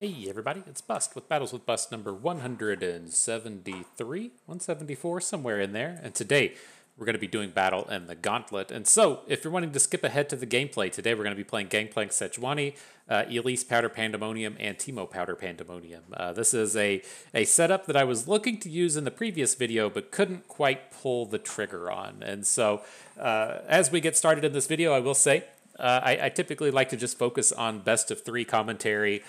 Hey everybody, it's Bust with Battles with Bust number 173, 174, somewhere in there. And today we're going to be doing Battle and the Gauntlet. And so, if you're wanting to skip ahead to the gameplay, today we're going to be playing Gangplank Sejuani, Elise Powder Pandemonium, and Teemo Powder Pandemonium. This is a setup that I was looking to use in the previous video, but couldn't quite pull the trigger on. And so, as we get started in this video, I will say I typically like to just focus on best of three commentary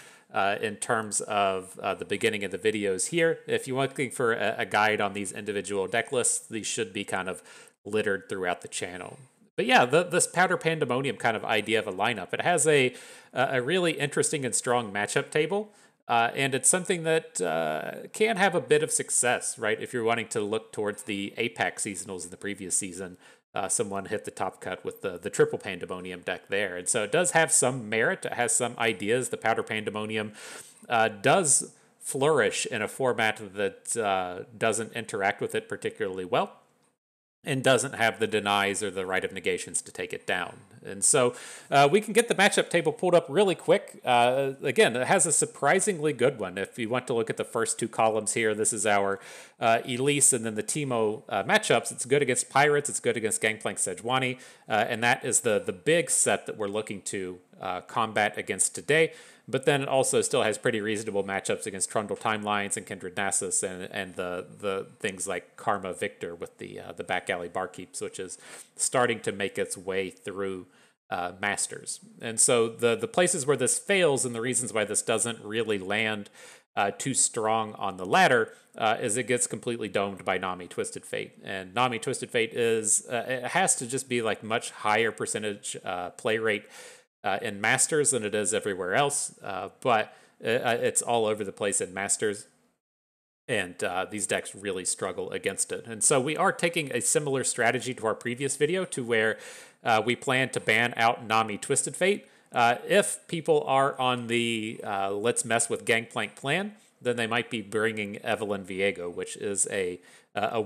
in terms of the beginning of the videos here. If you're looking for a guide on these individual deck lists, these should be kind of littered throughout the channel. But yeah, this Powder Pandemonium kind of idea of a lineup, it has a really interesting and strong matchup table. And it's something that can have a bit of success, right? If you're wanting to look towards the Apex seasonals in the previous season, someone hit the top cut with the triple Pandemonium deck there. And so it does have some merit. It has some ideas. The Powder Pandemonium does flourish in a format that doesn't interact with it particularly well and doesn't have the denies or the right of negations to take it down. And so we can get the matchup table pulled up really quick. Again, it has a surprisingly good one. If you want to look at the first two columns here, this is our Elise and then the Teemo matchups. It's good against Pirates. It's good against Gangplank Sejuani. And that is the big set that we're looking to combat against today. But then it also still has pretty reasonable matchups against Trundle Timelines and Kindred Nasus and the things like Karma Victor with the back alley Barkeeps, which is starting to make its way through Masters. And so the places where this fails and the reasons why this doesn't really land too strong on the ladder is it gets completely domed by Nami Twisted Fate. And Nami Twisted Fate is it has to just be like much higher percentage play rate in Masters than it is everywhere else, but it's all over the place in Masters, and these decks really struggle against it. And so we are taking a similar strategy to our previous video, to where we plan to ban out Nami Twisted Fate. If people are on the let's mess with Gangplank plan, then they might be bringing Evelyn Viego, which is a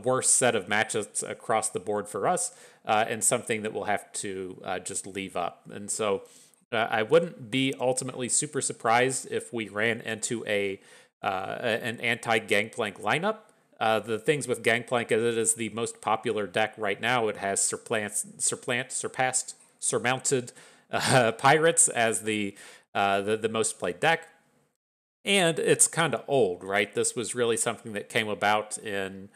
worse set of matchups across the board for us, and something that we'll have to just leave up. And so I wouldn't be ultimately super surprised if we ran into an anti-Gangplank lineup. The things with Gangplank is it is the most popular deck right now. It has surmounted Pirates as the most played deck. And it's kind of old, right? This was really something that came about in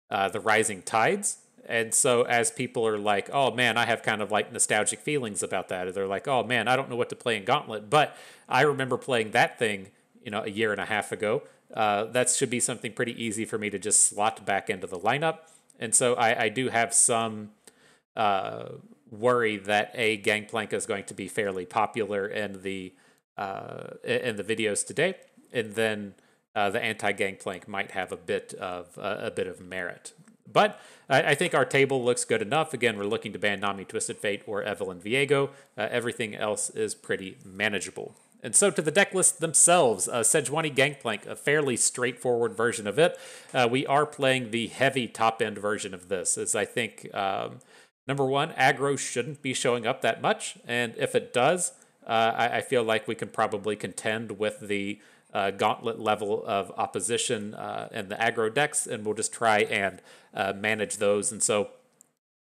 the Rising Tides. And so as people are like, oh man, I have kind of like nostalgic feelings about that. Or they're like, oh man, I don't know what to play in Gauntlet, but I remember playing that thing, a year and a half ago. That should be something pretty easy for me to just slot back into the lineup. And so I do have some worry that Gangplank is going to be fairly popular in the videos today. And then the anti-Gangplank might have a bit of merit. But I think our table looks good enough. Again, we're looking to ban Nami Twisted Fate or Evelyn Viego. Everything else is pretty manageable. And so to the deck list themselves, Sejuani Gangplank, a fairly straightforward version of it. We are playing the heavy top-end version of this, as I think, number one, aggro shouldn't be showing up that much. And if it does, I feel like we can probably contend with the gauntlet level of opposition and the aggro decks, and we'll just try and manage those. And so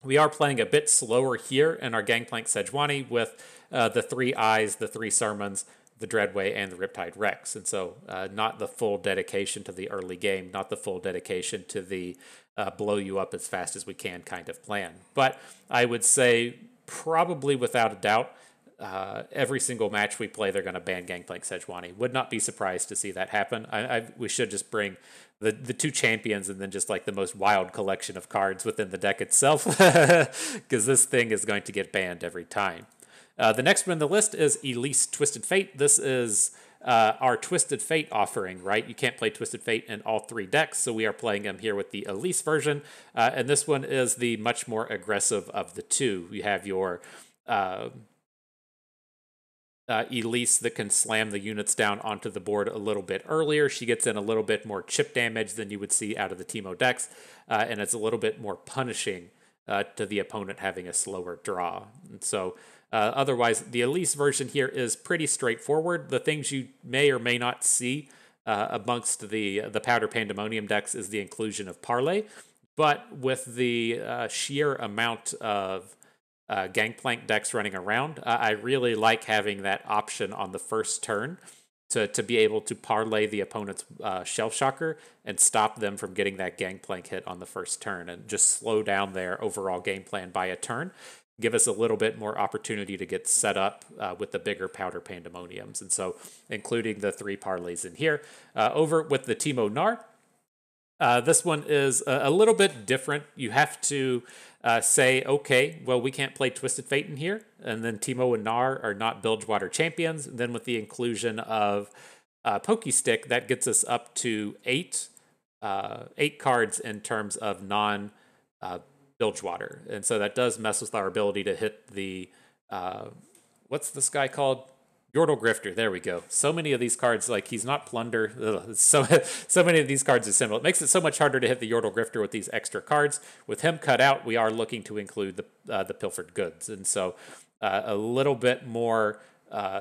we are playing a bit slower here in our Gangplank Sejuani with the three Eyes, the three Sermons, the Dreadway, and the Riptide Rex. And so not the full dedication to the early game, not the full dedication to the blow you up as fast as we can kind of plan. But I would say probably without a doubt, every single match we play, they're going to ban Gangplank Sejuani. Would not be surprised to see that happen. We should just bring the two champions and then just like the most wild collection of cards within the deck itself, because this thing is going to get banned every time. The next one on the list is Elise Twisted Fate. This is our Twisted Fate offering, right? You can't play Twisted Fate in all three decks, so we are playing them here with the Elise version. And this one is the much more aggressive of the two. You have your Elise that can slam the units down onto the board a little bit earlier. She gets in a little bit more chip damage than you would see out of the Teemo decks, and it's a little bit more punishing to the opponent having a slower draw. And so Otherwise, the Elise version here is pretty straightforward. The things you may or may not see amongst the Powder Pandemonium decks is the inclusion of Parlay, but with the sheer amount of Gangplank decks running around, I really like having that option on the first turn to be able to parlay the opponent's Shelf Shocker and stop them from getting that Gangplank hit on the first turn and just slow down their overall game plan by a turn. Give us a little bit more opportunity to get set up with the bigger Powder Pandemoniums. And so including the 3 parlays in here. Over with the Teemo Gnar, this one is a little bit different. You have to say, okay, well, we can't play Twisted Fate in here. And then Teemo and Gnar are not Bilgewater champions. And then with the inclusion of Pokestick, that gets us up to 8 cards in terms of non Bilgewater. And so that does mess with our ability to hit the, what's this guy called? Yordle Grifter, there we go. So many of these cards, like he's not Plunder. Ugh, so many of these cards are similar. It makes it so much harder to hit the Yordle Grifter with these extra cards. With him cut out, we are looking to include the Pilfered Goods. And so a little bit more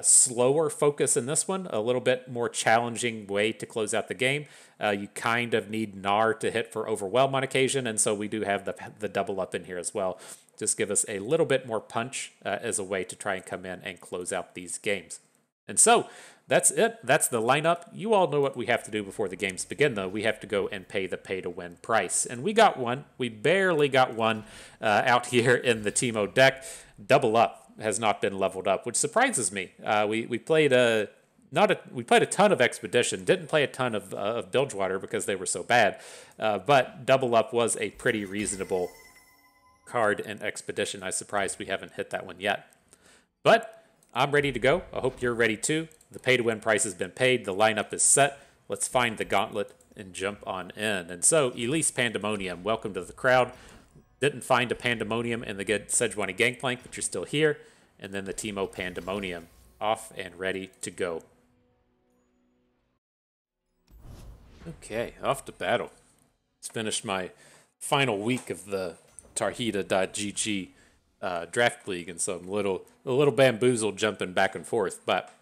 slower focus in this one, a little bit more challenging way to close out the game. You kind of need Gnar to hit for Overwhelm on occasion, and so we do have the double up in here as well. Just give us a little bit more punch as a way to try and come in and close out these games. And so that's it. That's the lineup. You all know what we have to do before the games begin, though. We have to go and pay the pay-to-win price. And we got one. We barely got one out here in the Teemo deck. Double Up has not been leveled up, which surprises me. We played a ton of Expedition. Didn't play a ton of Bilgewater because they were so bad. But Double Up was a pretty reasonable card in Expedition. I'm surprised we haven't hit that one yet. But I'm ready to go. I hope you're ready too. The pay-to-win price has been paid. The lineup is set. Let's find the gauntlet and jump on in. And so, Elise Pandemonium, welcome to the crowd. Didn't find a Pandemonium in the good Sejuani Gangplank, but you're still here. And then the Teemo Pandemonium, off and ready to go. Okay, off to battle. Let's finish my final week of the Tarhita.gg draft league, and so I'm a little bamboozled jumping back and forth, but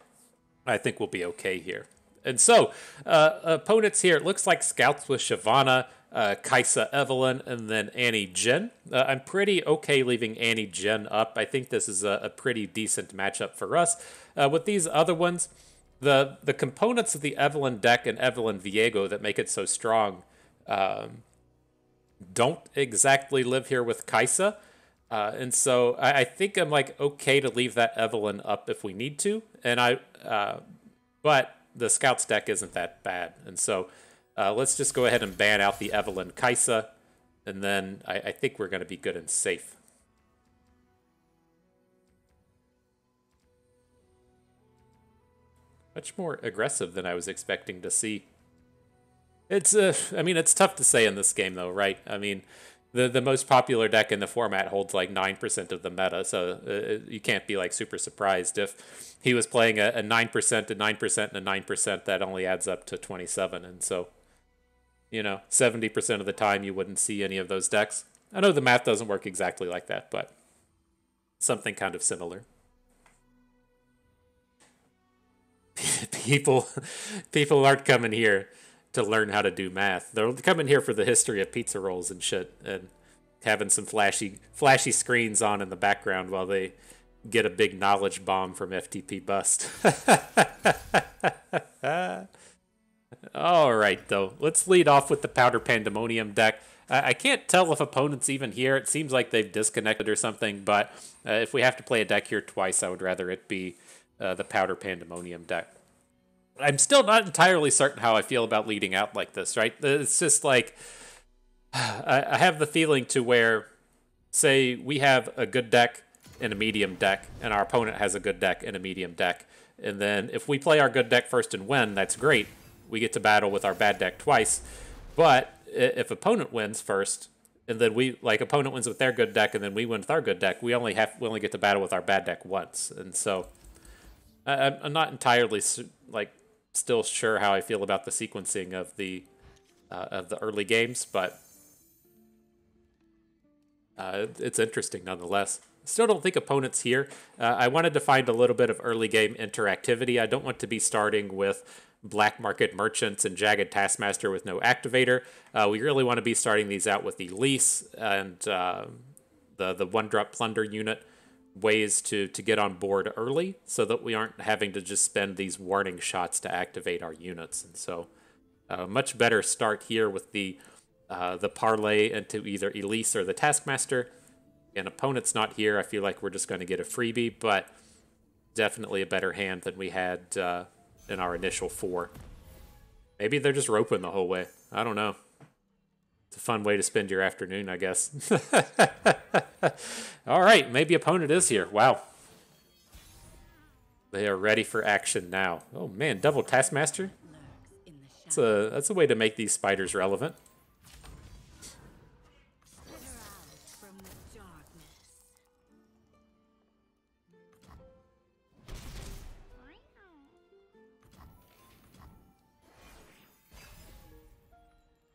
I think we'll be okay here. And so, opponents here, it looks like Scouts with Shyvana, Kai'Sa Evelynn, and then Annie Jhin. I'm pretty okay leaving Annie Jhin up. I think this is a pretty decent matchup for us. With these other ones, the components of the Evelynn deck and Evelynn Viego that make it so strong don't exactly live here with Kai'Sa. And so I think I'm like okay to leave that Evelynn up if we need to. And but the Scouts deck isn't that bad. And so let's just go ahead and ban out the Evelynn Kai'Sa. And then I think we're going to be good and safe. Much more aggressive than I was expecting to see. It's I mean, it's tough to say in this game though, right? I mean, the most popular deck in the format holds like 9% of the meta, so you can't be like super surprised if he was playing a 9%, a 9%, and a 9% that only adds up to 27. And so, 70% of the time you wouldn't see any of those decks. I know the math doesn't work exactly like that, but something kind of similar. People aren't coming here to learn how to do math. They're coming here for the history of pizza rolls and shit, and having some flashy screens on in the background while they get a big knowledge bomb from FTP Bust. All right, though. Let's lead off with the Powder Pandemonium deck. I can't tell if opponents even here. It seems like they've disconnected or something, but if we have to play a deck here twice, I would rather it be the Powder Pandemonium deck. I'm still not entirely certain how I feel about leading out like this, right? It's just like, I have the feeling to where, say, we have a good deck and a medium deck, and our opponent has a good deck and a medium deck. And then if we play our good deck first and win, that's great. We get to battle with our bad deck twice. But if opponent wins first, and then opponent wins with their good deck, and then we win with our good deck, we only get to battle with our bad deck once. And so I'm not entirely still sure how I feel about the sequencing of the early games, but it's interesting nonetheless. Still don't think opponents here. I wanted to find a little bit of early game interactivity. I don't want to be starting with Black Market Merchants and Jagged Taskmaster with no activator. We really want to be starting these out with Elise and the one-drop plunder unit, ways to get on board early so that we aren't having to just spend these warning shots to activate our units. And so much better start here with the parlay into either Elise or the Taskmaster. And opponent's not here. I feel like we're just going to get a freebie, but definitely a better hand than we had in our initial 4. Maybe they're just roping the whole way. I don't know. It's a fun way to spend your afternoon, I guess. All right, maybe opponent is here. Wow. They are ready for action now. Oh man, double Taskmaster? That's a way to make these spiders relevant.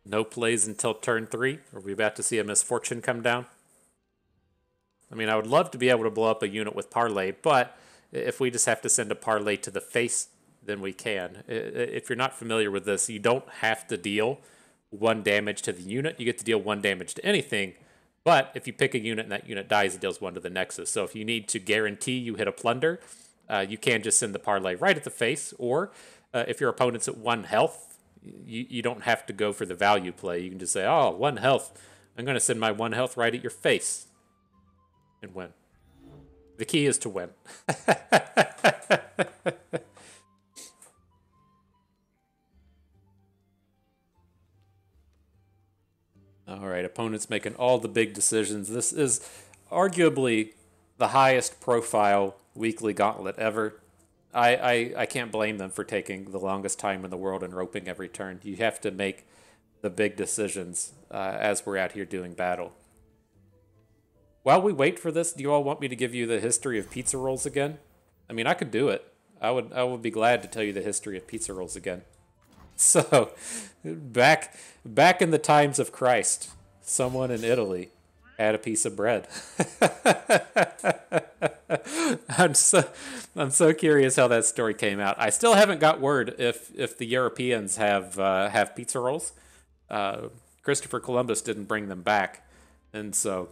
No plays until turn 3. Are we about to see a misfortune come down? I mean, I would love to be able to blow up a unit with parlay, but if we just have to send a parlay to the face, then we can. If you're not familiar with this, you don't have to deal 1 damage to the unit. You get to deal 1 damage to anything, but if you pick a unit and that unit dies, it deals 1 to the Nexus. So if you need to guarantee you hit a plunder, you can just send the parlay right at the face, or if your opponent's at 1 health, you don't have to go for the value play. You can just say, oh, 1 health. I'm going to send my 1 health right at your face and win. The key is to win. All right, opponent's making all the big decisions. This is arguably the highest profile weekly gauntlet ever. I can't blame them for taking the longest time in the world and roping every turn. You have to make the big decisions as we're out here doing battle. While we wait for this, do you all want me to give you the history of pizza rolls again? I mean, I could do it. I would be glad to tell you the history of pizza rolls again. So, back in the times of Christ, someone in Italy had a piece of bread. I'm so curious how that story came out. I still haven't got word if the Europeans have pizza rolls. Christopher Columbus didn't bring them back, and so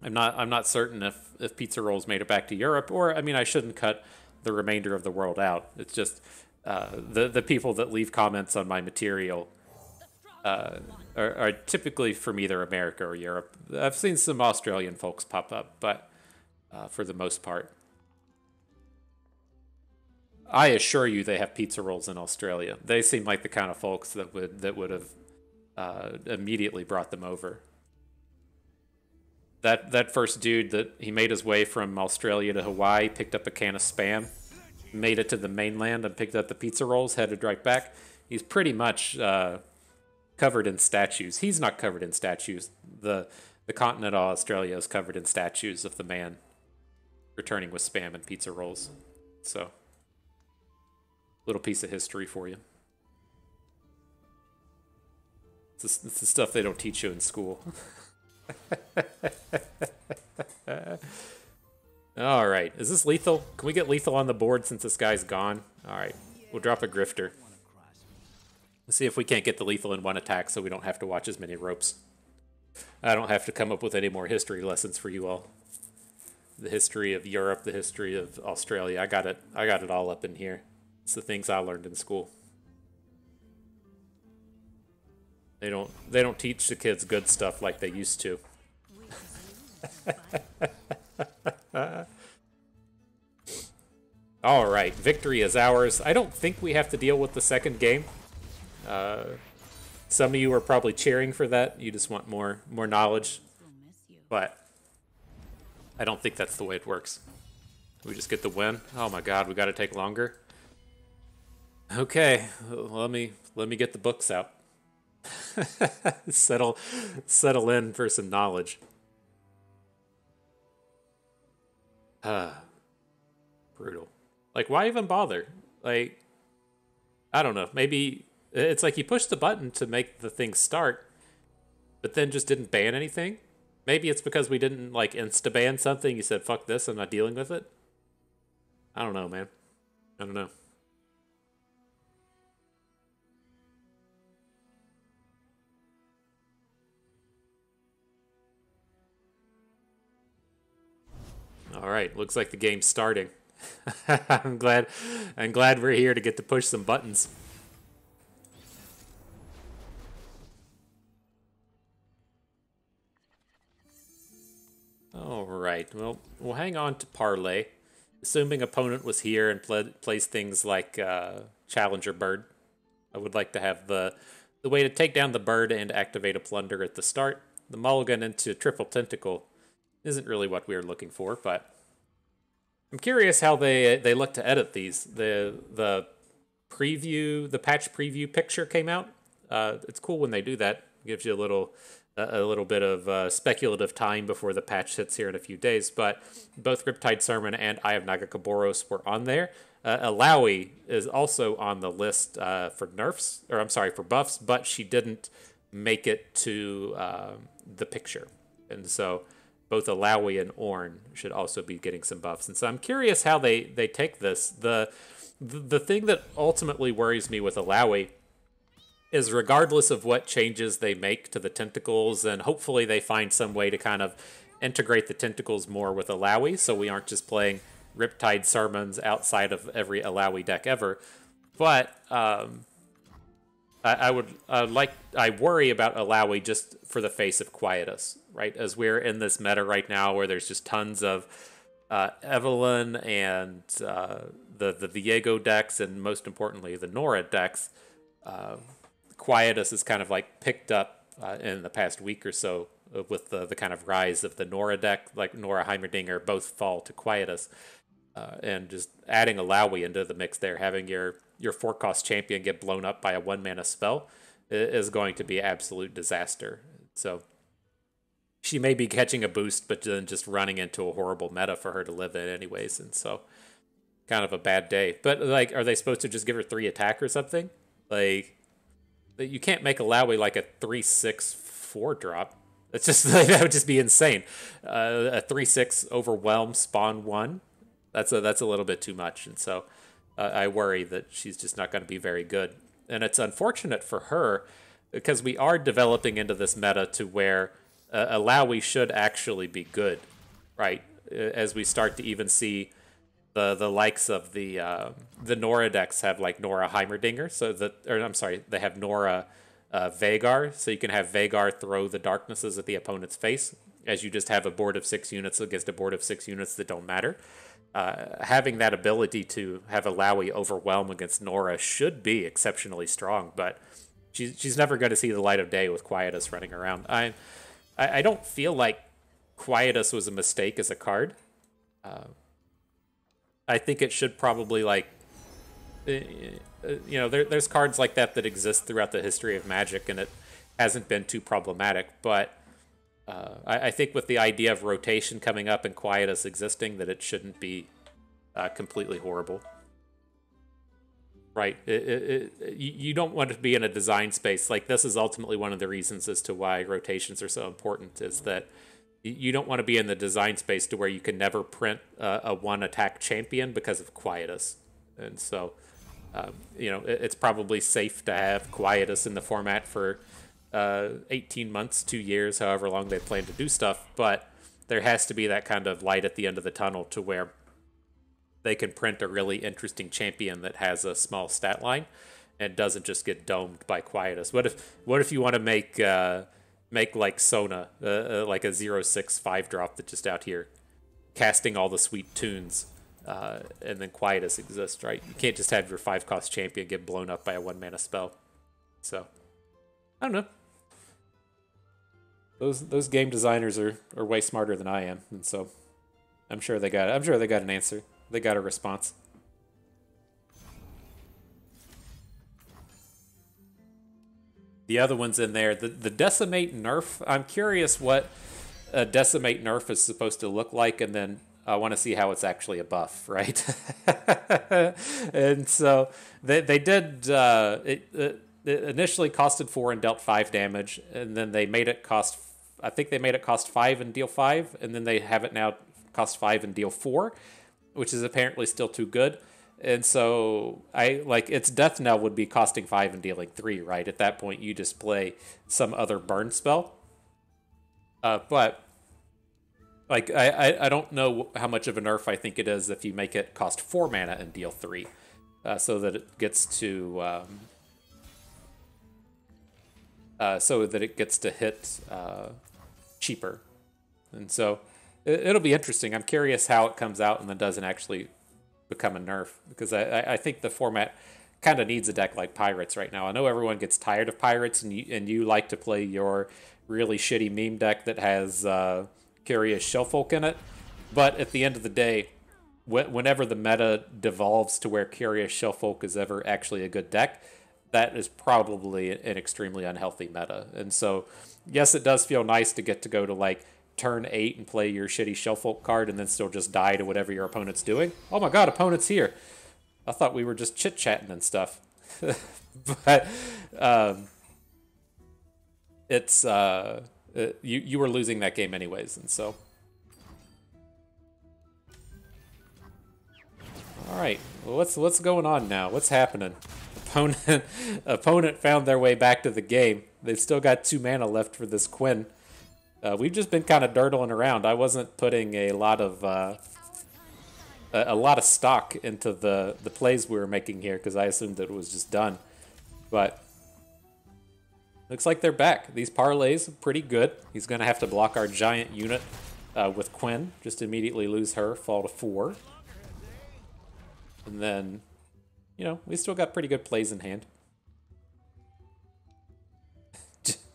I'm not certain if pizza rolls made it back to Europe, or I mean, I shouldn't cut the remainder of the world out. It's just the people that leave comments on my material are typically from either America or Europe. I've seen some Australian folks pop up, but for the most part, I assure you they have pizza rolls in Australia. They seem like the kind of folks that would have immediately brought them over. That first dude that he made his way from Australia to Hawaii, picked up a can of Spam, made it to the mainland and picked up the pizza rolls, headed right back. He's pretty much covered in statues. He's not covered in statues. The continent of Australia is covered in statues of the man returning with Spam and pizza rolls. So, little piece of history for you. It's the stuff they don't teach you in school. All right, is this lethal? Can we get lethal on the board since this guy's gone? All right, we'll drop a grifter. Let's see if we can't get the lethal in 1 attack so we don't have to watch as many ropes. I don't have to come up with any more history lessons for you all. The history of Europe, the history of Australia, I got it all up in here. It's the things I learned in school. They don't teach the kids good stuff like they used to. All right, victory is ours. I don't think we have to deal with the second game. Some of you are probably cheering for that. You just want more knowledge. But I don't think that's the way it works. We just get the win. Oh my god, we got to take longer. Okay, let me get the books out. settle in for some knowledge. Brutal. Like, why even bother? Like, I don't know. Maybe it's like you pushed the button to make the thing start, but then just didn't ban anything. Maybe it's because we didn't like insta ban something. You said fuck this, I'm not dealing with it. I don't know, man. I don't know. All right, looks like the game's starting. I'm glad. I'm glad we're here to get to push some buttons. All right. Well, we'll hang on to parlay, assuming opponent was here and plays things like Challenger Bird. I would like to have the way to take down the bird and activate a plunder at the start. The mulligan into triple tentacle isn't really what we were looking for, but I'm curious how they look to edit these. The preview, the patch preview picture came out. It's cool when they do that. Gives you a little bit of speculative time before the patch hits here in a few days. But both Riptide Sermon and Eye of Nagakoboros were on there. Alawi is also on the list for nerfs, or I'm sorry, for buffs, but she didn't make it to the picture. And so both Alawi and Ornn should also be getting some buffs. And so I'm curious how they take this. The thing that ultimately worries me with Alawi is regardless of what changes they make to the tentacles, and hopefully they find some way to kind of integrate the tentacles more with Alawi, so we aren't just playing Riptide Sermons outside of every Alawi deck ever. But I would I worry about Alawi just for the face of Quietus, right? As we're in this meta right now where there's just tons of Evelynn and the Viego decks, and most importantly the Nora decks. Quietus is kind of like picked up in the past week or so with the kind of rise of the Nora deck, like Nora Heimerdinger both fall to Quietus. And just adding Alawi into the mix there, having your 4-cost champion get blown up by a 1-mana spell is going to be absolute disaster. So she may be catching a boost, but then just running into a horrible meta for her to live in anyways. And so kind of a bad day. But like, are they supposed to just give her 3 attack or something? Like, you can't make Alawi like a 3/6 4-drop. It's just that would just be insane. A 3/6 overwhelm spawn 1. That's a little bit too much, and so I worry that she's just not going to be very good. And it's unfortunate for her because we are developing into this meta to where Alawi should actually be good, right? As we start to even see the likes of the Nora decks have like Nora Heimerdinger, so that, or I'm sorry, they have Nora Vhagar, so you can have Vhagar throw the darknesses at the opponent's face, as you just have a board of 6 units against a board of 6 units that don't matter. Having that ability to have Alawi overwhelm against Nora should be exceptionally strong, but she's never going to see the light of day with Quietus running around. I don't feel like Quietus was a mistake as a card. I think it should probably like, there's cards like that exist throughout the history of Magic, and it hasn't been too problematic. But I think with the idea of rotation coming up and Quietus existing, that it shouldn't be completely horrible. Right. You don't want to be in a design space. Like, this is ultimately one of the reasons as to why rotations are so important, is that you don't want to be in the design space to where you can never print a 1-attack champion because of Quietus. And so, it's probably safe to have Quietus in the format for 18 months, 2 years, however long they plan to do stuff. But there has to be that kind of light at the end of the tunnel to where they can print a really interesting champion that has a small stat line and doesn't just get domed by Quietus. What if you want to make like Sona, like a 0/6 5-drop that's just out here casting all the sweet tunes, and then Quietus exists, right? You can't just have your 5-cost champion get blown up by a 1-mana spell. So, I don't know. Those game designers are way smarter than I am, and so I'm sure they got an answer. They got a response. The other one's in there. The Decimate nerf. I'm curious what a Decimate nerf is supposed to look like, and then I want to see how it's actually a buff, right? And so they did. It initially costed 4 and dealt 5 damage, and then they made it cost I think they made it cost 5 and deal 5, and then they have it now cost 5 and deal 4, which is apparently still too good. And so its death knell would be costing 5 and dealing 3, right? At that point, you just play some other burn spell. But like I don't know how much of a nerf I think it is if you make it cost 4 mana and deal 3, so that it gets to hit cheaper. And so it'll be interesting. I'm curious how it comes out and then doesn't actually become a nerf, because I think the format kind of needs a deck like Pirates right now. I know everyone gets tired of Pirates, and you like to play your really shitty meme deck that has Curious Shellfolk in it, but at the end of the day, whenever the meta devolves to where Curious Shellfolk is ever actually a good deck, that is probably an extremely unhealthy meta. And so, yes, it does feel nice to get to go to like turn 8 and play your shitty Shellfolk card and then still just die to whatever your opponent's doing. Oh my god, opponent's here. I thought we were just chit-chatting and stuff. But it's you were losing that game anyways, and so. All right, well, what's going on now? What's happening? Opponent found their way back to the game. They've still got 2 mana left for this Quinn. We've just been kind of durdling around. I wasn't putting a lot of stock into the plays we were making here because I assumed that it was just done. But looks like they're back. These parlays are pretty good. He's going to have to block our giant unit with Quinn. Just immediately lose her, fall to 4. And then, you know, we still got pretty good plays in hand.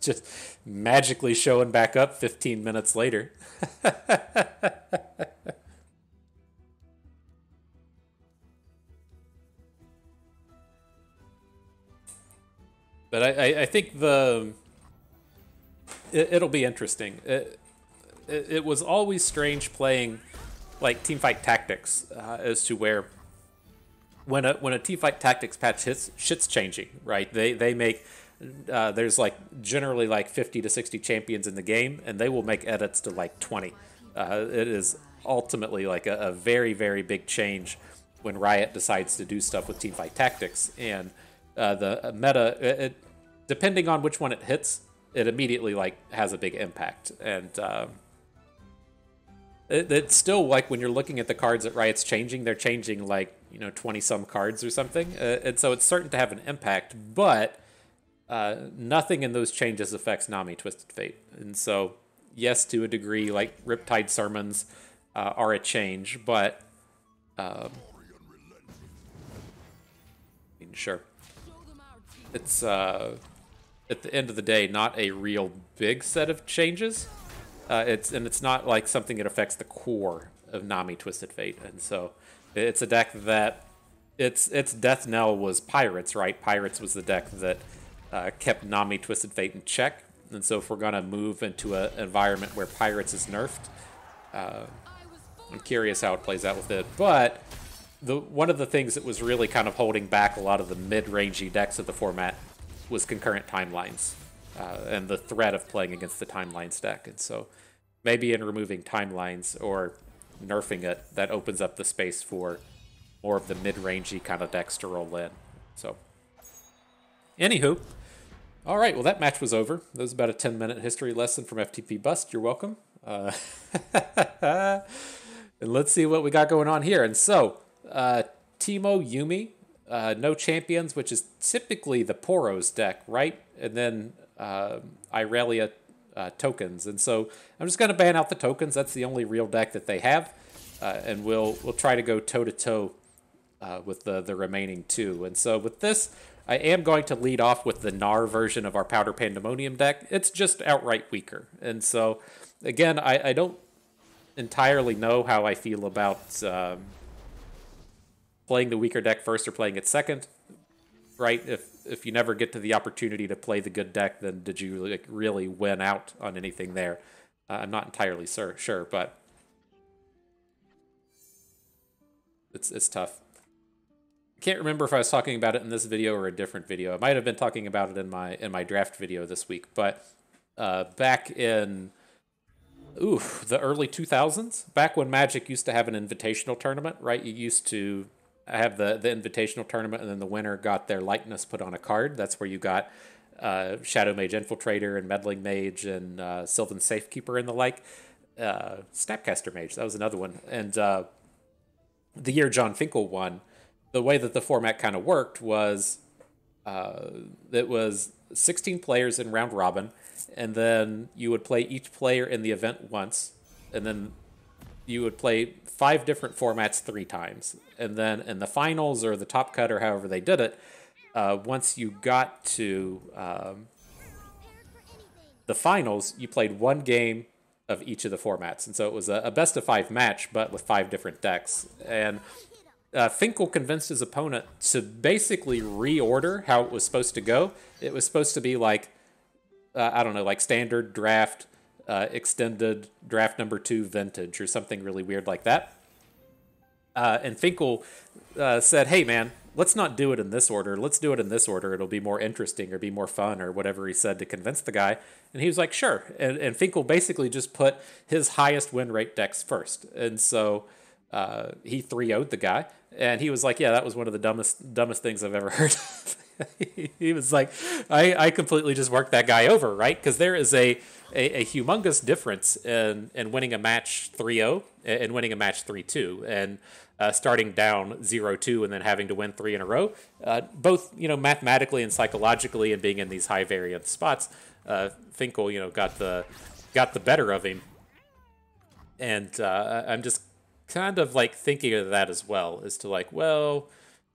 Just magically showing back up 15 minutes later. But I think it'll be interesting. It was always strange playing like Teamfight Tactics as to where when a Teamfight Tactics patch hits, shit's changing, right? They make there's like generally like 50 to 60 champions in the game, and they will make edits to like 20. It is ultimately like a very, very big change when Riot decides to do stuff with Teamfight Tactics. And the meta, depending on which one it hits, it immediately like has a big impact. And it's still like when you're looking at the cards that Riot's changing, they're changing like 20 some cards or something, and so it's certain to have an impact. But nothing in those changes affects Nami Twisted Fate. And so yes, to a degree, like Riptide Sermons are a change, but sure, it's at the end of the day not a real big set of changes. It's not like something that affects the core of Nami Twisted Fate. And so it's a deck that its death knell was Pirates, right? Pirates was the deck that kept Nami Twisted Fate in check. And so if we're gonna move into an environment where Pirates is nerfed, I'm curious how it plays out with it. But one of the things that was really kind of holding back a lot of the mid-rangey decks of the format was concurrent timelines and the threat of playing against the timelines deck. And so maybe in removing timelines or nerfing it, that opens up the space for more of the mid-rangey kind of decks to roll in. So, anywho, all right, well, that match was over. That was about a 10-minute history lesson from FTP Bust. You're welcome. And let's see what we got going on here. And so, Teemo Yuumi, no champions, which is typically the Poros deck, right? And then Irelia tokens. And so I'm just going to ban out the tokens. That's the only real deck that they have. And we'll try to go toe-to-toe with the remaining 2. And so with this, I am going to lead off with the Gnar version of our Powder Pandemonium deck. It's just outright weaker. And so, again, I don't entirely know how I feel about playing the weaker deck first or playing it second, right? If you never get to the opportunity to play the good deck, then did you like really win out on anything there? I'm not entirely sure, but it's tough. I can't remember if I was talking about it in this video or a different video. I might have been talking about it in my draft video this week, but back in Ooh, the early 2000s, back when Magic used to have an invitational tournament, right? You used to have the invitational tournament, and then the winner got their likeness put on a card. That's where you got Shadow Mage Infiltrator and Meddling Mage and Sylvan Safekeeper and the like. Snapcaster Mage, that was another one. And the year John Finkel won, the way that the format kind of worked was it was 16 players in round robin, and then you would play each player in the event once, and then you would play 5 different formats 3 times. And then in the finals or the top cut or however they did it, once you got to the finals, you played 1 game of each of the formats. And so it was a best of 5 match, but with 5 different decks. And Finkel convinced his opponent to basically reorder how it was supposed to go. It was supposed to be like, I don't know, like standard, draft, extended, draft number 2, vintage, or something really weird like that. And Finkel said, hey man, let's not do it in this order. Let's do it in this order. It'll be more interesting or be more fun or whatever he said to convince the guy. And he was like, sure. And Finkel basically just put his highest win rate decks first. And so he 3-0'd the guy. And he was like, yeah, that was one of the dumbest things I've ever heard. He was like, I completely just worked that guy over, right? Because there is a humongous difference in winning a match 3-0 and winning a match 3-2. And starting down 0-2 and then having to win 3 in a row, both mathematically and psychologically, and being in these high variance spots, Finkel got the better of him, and I'm just kind of like thinking of that as well, as to like, well,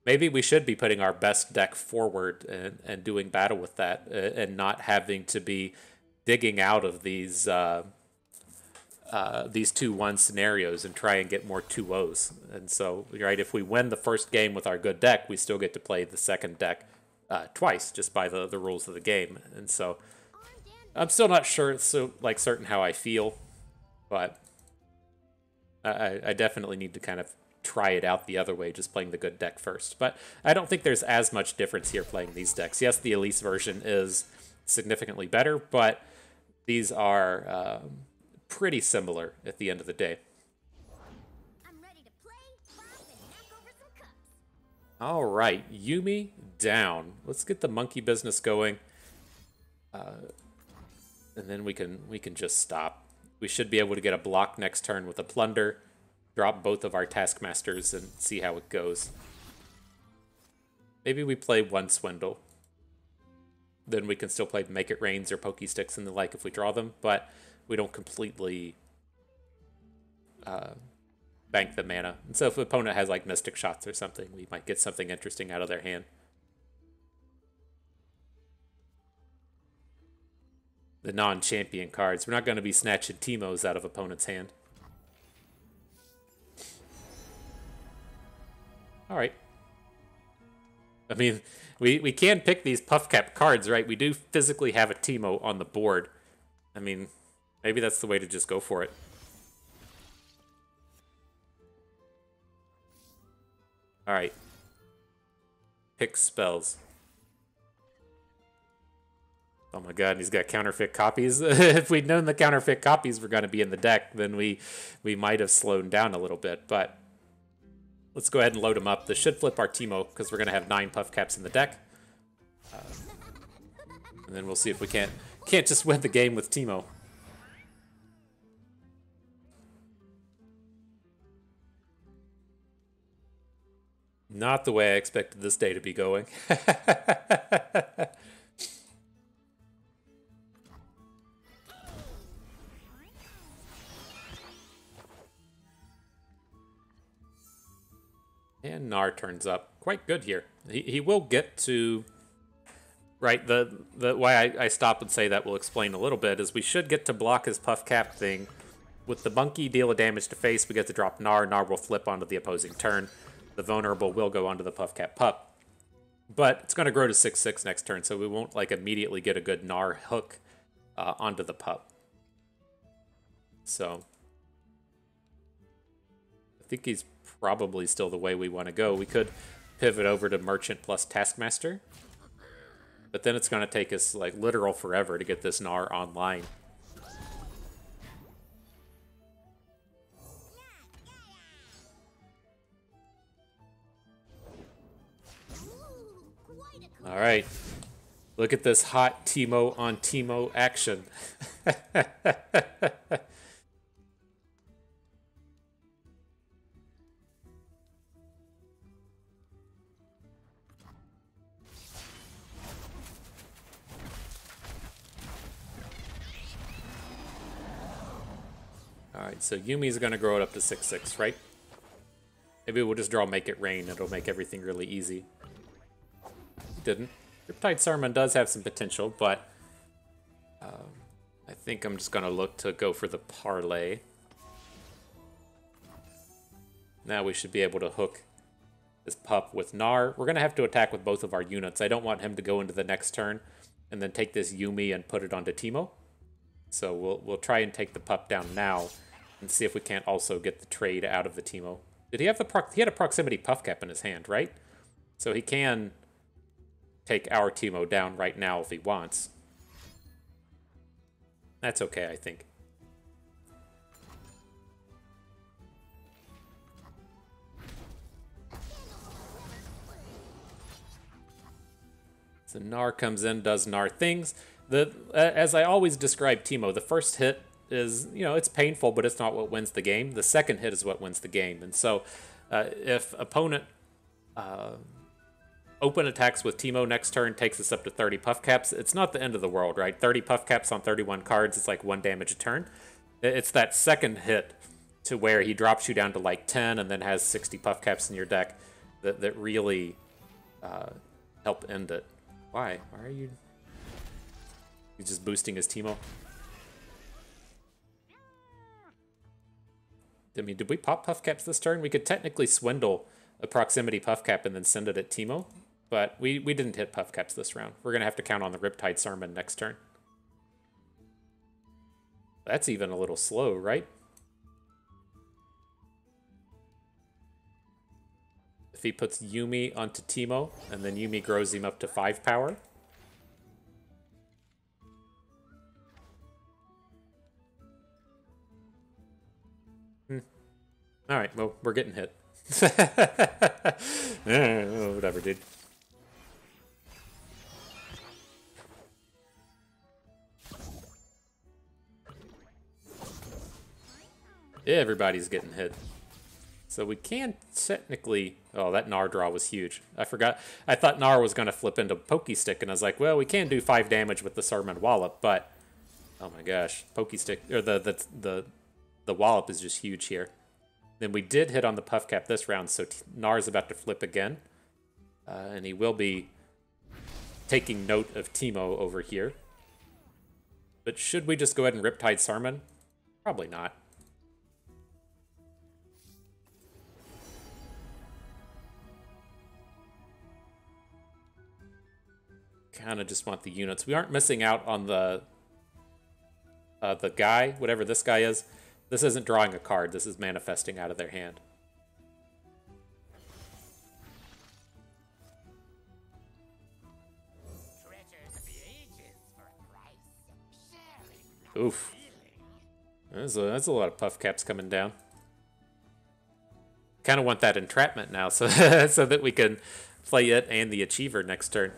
maybe we should be putting our best deck forward and doing battle with that, and not having to be digging out of these 2-1 scenarios and try and get more 2-0s. And so, right, if we win the first game with our good deck, we still get to play the second deck twice, just by the rules of the game. And so I'm still not sure, certain how I feel, but I definitely need to kind of try it out the other way, just playing the good deck first. But I don't think there's as much difference here playing these decks. Yes, the Elise version is significantly better, but these are pretty similar at the end of the day. I'm ready to play, and knock over some cups. All right, Yuumi down. Let's get the monkey business going, and then we can just stop. We should be able to get a block next turn with a plunder, drop both of our taskmasters, and see how it goes. Maybe we play 1 swindle. Then we can still play Make It Rains or Pokey Sticks and the like if we draw them, but we don't completely bank the mana. And so if the opponent has like Mystic Shots or something, we might get something interesting out of their hand. The non-champion cards. We're not going to be snatching Teemos out of opponent's hand. All right. I mean, we can pick these puff cap cards, right? We do physically have a Teemo on the board. I mean, maybe that's the way to just go for it. All right. Pick spells. Oh my god, he's got counterfeit copies. If we'd known the counterfeit copies were going to be in the deck, then we might have slowed down a little bit. But let's go ahead and load them up. This should flip our Teemo, because we're going to have 9 puff caps in the deck. And then we'll see if we can't just win the game with Teemo. Not the way I expected this day to be going. And Gnar turns up quite good here. He will get to... Right, the why I stop and say that we'll explain a little bit is we should get to block his puff cap thing. With the monkey deal a damage to face, we get to drop Gnar. Gnar will flip onto the opposing turn. The vulnerable will go onto the puff cap pup. But it's going to grow to 6/6 next turn, so we won't like immediately get a good Gnar hook onto the pup. So I think he's probably still the way we want to go. We could pivot over to Merchant plus Taskmaster, but then it's going to take us like literal forever to get this Gnar online. All right. Look at this hot Teemo on Teemo action. All right, so Yumi's going to grow it up to 6/6, right? Maybe we'll just draw Make It Rain. It'll make everything really easy. Didn't. Riptide Saruman does have some potential, but I think I'm just going to look to go for the parlay. Now we should be able to hook this pup with Gnar. We're going to have to attack with both of our units. I don't want him to go into the next turn and then take this Yuumi and put it onto Teemo. So we'll try and take the pup down now and see if we can't also get the trade out of the Teemo. Did he have he had a proximity puff cap in his hand, right? So he can take our Teemo down right now if he wants. That's okay, I think. So Gnar comes in, does Gnar things. As I always describe Teemo, the first hit is, it's painful, but it's not what wins the game. The second hit is what wins the game. And so if opponent open attacks with Teemo next turn, takes us up to 30 puff caps, it's not the end of the world, right? 30 puff caps on 31 cards, it's like 1 damage a turn. It's that second hit to where he drops you down to like 10 and then has 60 puff caps in your deck that really help end it. Why? Why are you... He's just boosting his Teemo. I mean, did we pop puff caps this turn? We could technically swindle a proximity puff cap and then send it at Teemo, but we didn't hit puff caps this round. We're going to have to count on the Riptide Saruman next turn. That's even a little slow, right? If he puts Yuumi onto Teemo, and then Yuumi grows him up to 5 power. All right, well, we're getting hit. Whatever, dude. Everybody's getting hit. So we can technically... Oh, that Gnar draw was huge. I forgot. I thought Gnar was going to flip into Pokestick, and I was like, well, we can do 5 damage with the Saruman Wallop, but... Oh my gosh. Pokestick... Or the Wallop is just huge here. Then we did hit on the puff cap this round, so Gnar's about to flip again. And he will be taking note of Teemo over here. But should we just go ahead and Riptide Saruman? Probably not. Kind of just want the units. We aren't missing out on the guy, whatever this guy is. This isn't drawing a card. This is manifesting out of their hand. Oof. That's a lot of puff caps coming down. Kind of want that entrapment now, so so that we can play it and the Achiever next turn.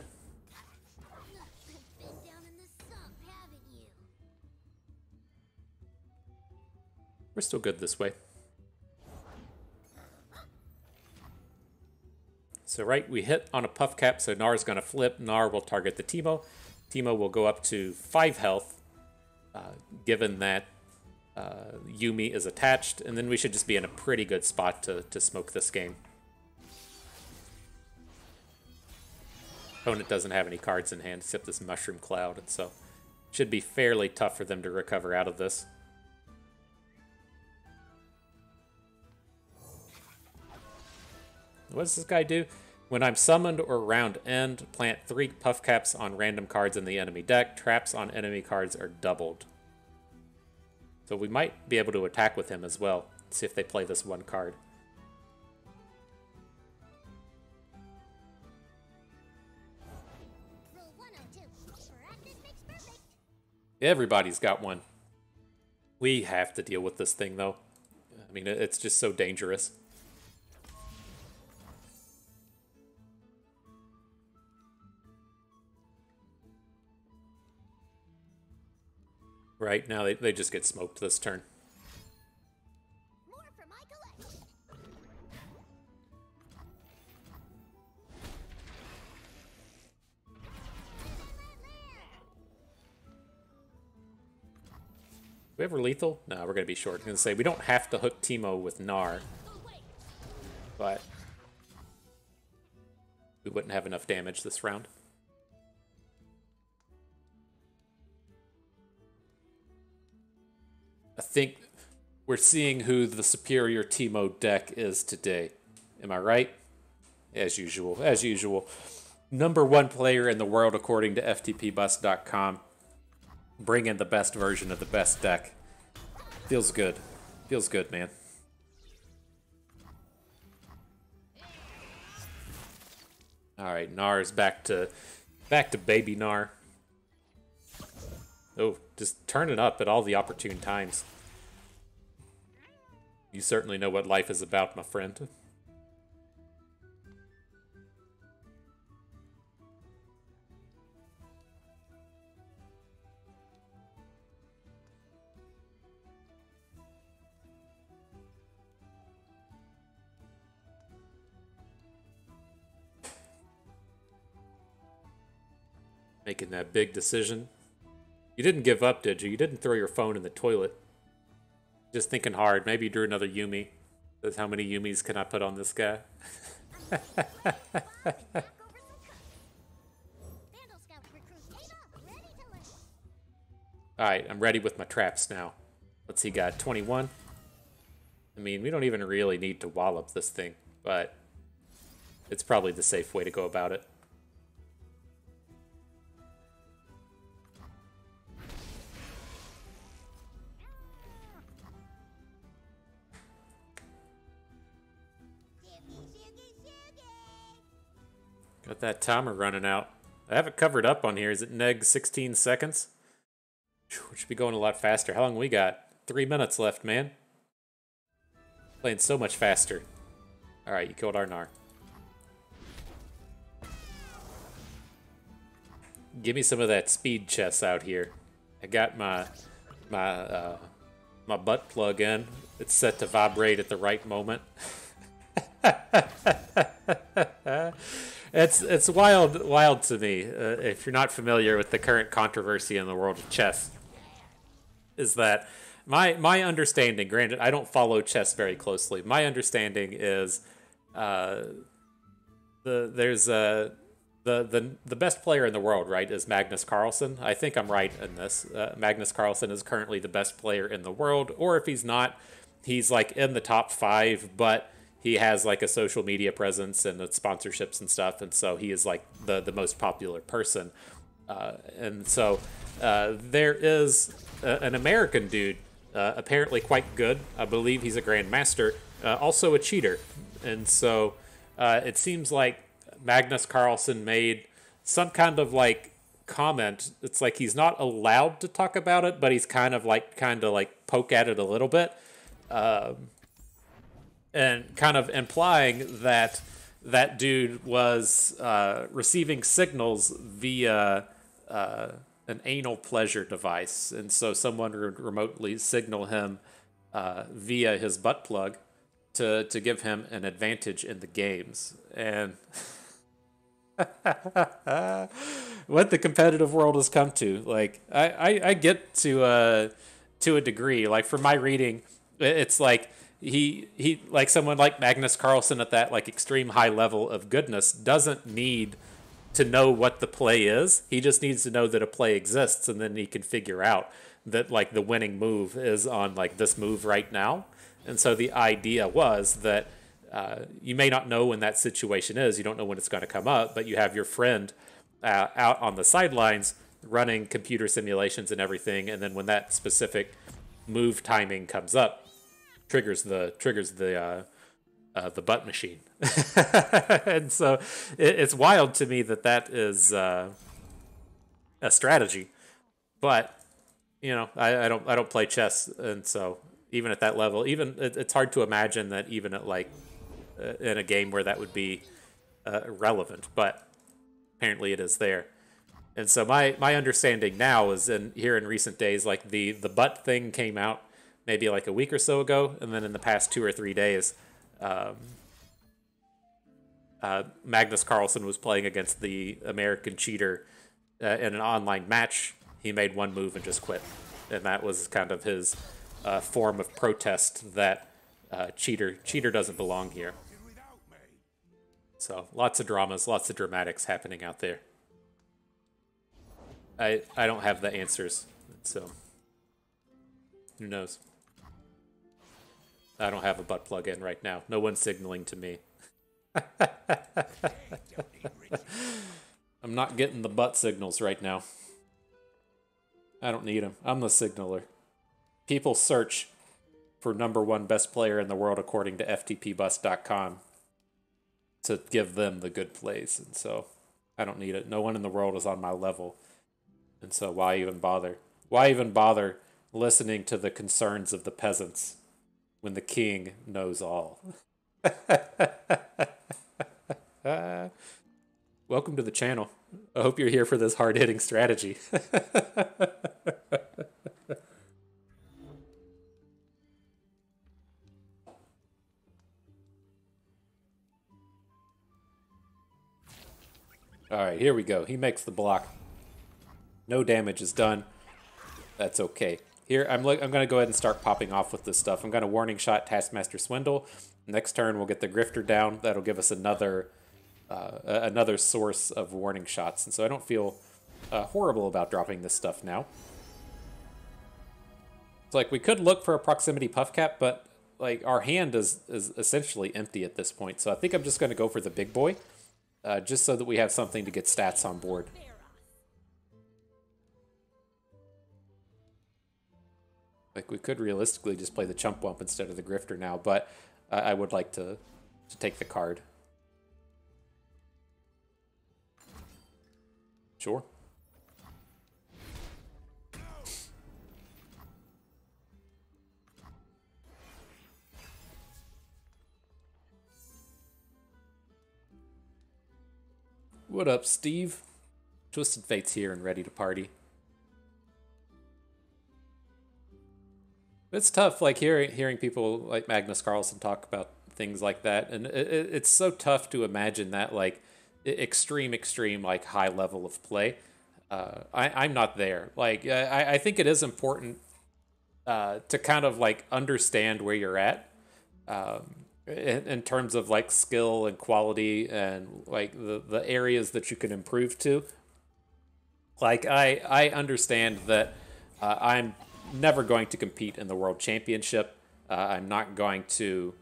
We're still good this way. So right, we hit on a puff cap, so Gnar's going to flip. Gnar will target the Teemo. Teemo will go up to 5 health, given that Yuumi is attached, and then we should just be in a pretty good spot to smoke this game. Opponent doesn't have any cards in hand except this Mushroom Cloud, and so it should be fairly tough for them to recover out of this. What does this guy do? When I'm summoned or round end, plant 3 puff caps on random cards in the enemy deck. Traps on enemy cards are doubled. So we might be able to attack with him as well. See if they play this 1 card. Everybody's got one. We have to deal with this thing, though. I mean, it's just so dangerous. Right now, they just get smoked this turn. More for my collection. We ever lethal? No, we're gonna be short. I'm gonna say we don't have to hook Teemo with Gnar, but we wouldn't have enough damage this round. I think we're seeing who the superior Teemo deck is today. Am I right? As usual. As usual. #1 player in the world according to FTPbus.com. Bring in the best version of the best deck. Feels good. Feels good, man. Alright, Gnar is back to baby Gnar. Oh, just turn it up at all the opportune times. You certainly know what life is about, my friend. Making that big decision. You didn't give up, did you? You didn't throw your phone in the toilet. Just thinking hard. Maybe you drew another Yuumi. Says, how many Yuumis can I put on this guy? Alright, I'm ready with my traps now. Let's see, got 21. I mean, we don't even really need to wallop this thing, but it's probably the safe way to go about it. Got that timer running out. I have it covered up on here. Is it neg 16 seconds? We should be going a lot faster. How long we got? 3 minutes left, man. Playing so much faster. Alright, you killed our Gnar. Give me some of that speed chess out here. I got my butt plug in. It's set to vibrate at the right moment. It's wild to me. If you're not familiar with the current controversy in the world of chess, is that my understanding? Granted, I don't follow chess very closely. My understanding is the best player in the world, right, is Magnus Carlsen. I think I'm right in this. Magnus Carlsen is currently the best player in the world, or if he's not, he's like in the top 5, but he has like a social media presence and sponsorships and stuff, and so he is like the most popular person. And so there is an American dude, apparently quite good. I believe he's a grandmaster, also a cheater. And so it seems like Magnus Carlsen made some kind of like comment. It's like he's not allowed to talk about it, but he's kind of like poke at it a little bit. And kind of implying that that dude was receiving signals via an anal pleasure device. And so someone would remotely signal him via his butt plug to give him an advantage in the games. And what the competitive world has come to. Like, I get to a degree. Like, from my reading, it's like he like someone like Magnus Carlsen at that like extreme high level of goodness doesn't need to know what the play is. He just needs to know that a play exists, and then he can figure out that like the winning move is on like this move right now. And so the idea was that you may not know when that situation is. You don't know when it's going to come up, but you have your friend out on the sidelines running computer simulations and everything. And then when that specific move timing comes up, triggers the butt machine. And so it's wild to me that that is a strategy. But you know, I don't play chess, and so even at that level, it's hard to imagine that even at like in a game where that would be relevant. But apparently it is there. And so my understanding now is in here in recent days, like the butt thing came out maybe like a week or so ago, and then in the past 2 or 3 days, Magnus Carlsen was playing against the American cheater in an online match. He made one move and just quit, and that was kind of his form of protest that cheater doesn't belong here. So lots of dramas, lots of dramatics happening out there. I don't have the answers, so who knows? I don't have a butt plug in right now. No one's signaling to me. I'm not getting the butt signals right now. I don't need them. I'm the signaler. People search for #1 best player in the world according to ftpbus.com to give them the good plays, and so I don't need it. No one in the world is on my level, and so why even bother? Why even bother listening to the concerns of the peasants when the king knows all? Welcome to the channel. I hope you're here for this hard-hitting strategy. Alright, here we go. He makes the block. No damage is done. That's okay. Here, I'm going to go ahead and start popping off with this stuff. I'm going to Warning Shot Taskmaster Swindle. Next turn, we'll get the Grifter down. That'll give us another source of warning shots. And so I don't feel horrible about dropping this stuff now. It's like we could look for a Proximity Puff Cap, but like our hand is essentially empty at this point. So I think I'm just going to go for the big boy. Just so that we have something to get stats on board. Like, we could realistically just play the Chump Wump instead of the Grifter now, but I would like to take the card. Sure. What up, Steve? Twisted Fate's here and ready to party. It's tough, like hearing people like Magnus Carlsen talk about things like that, and it's so tough to imagine that like extreme like high level of play. I'm not there. Like I think it is important to kind of like understand where you're at. In terms of like skill and quality and like the areas that you can improve to. Like I understand that I'm never going to compete in the World Championship. I'm not going to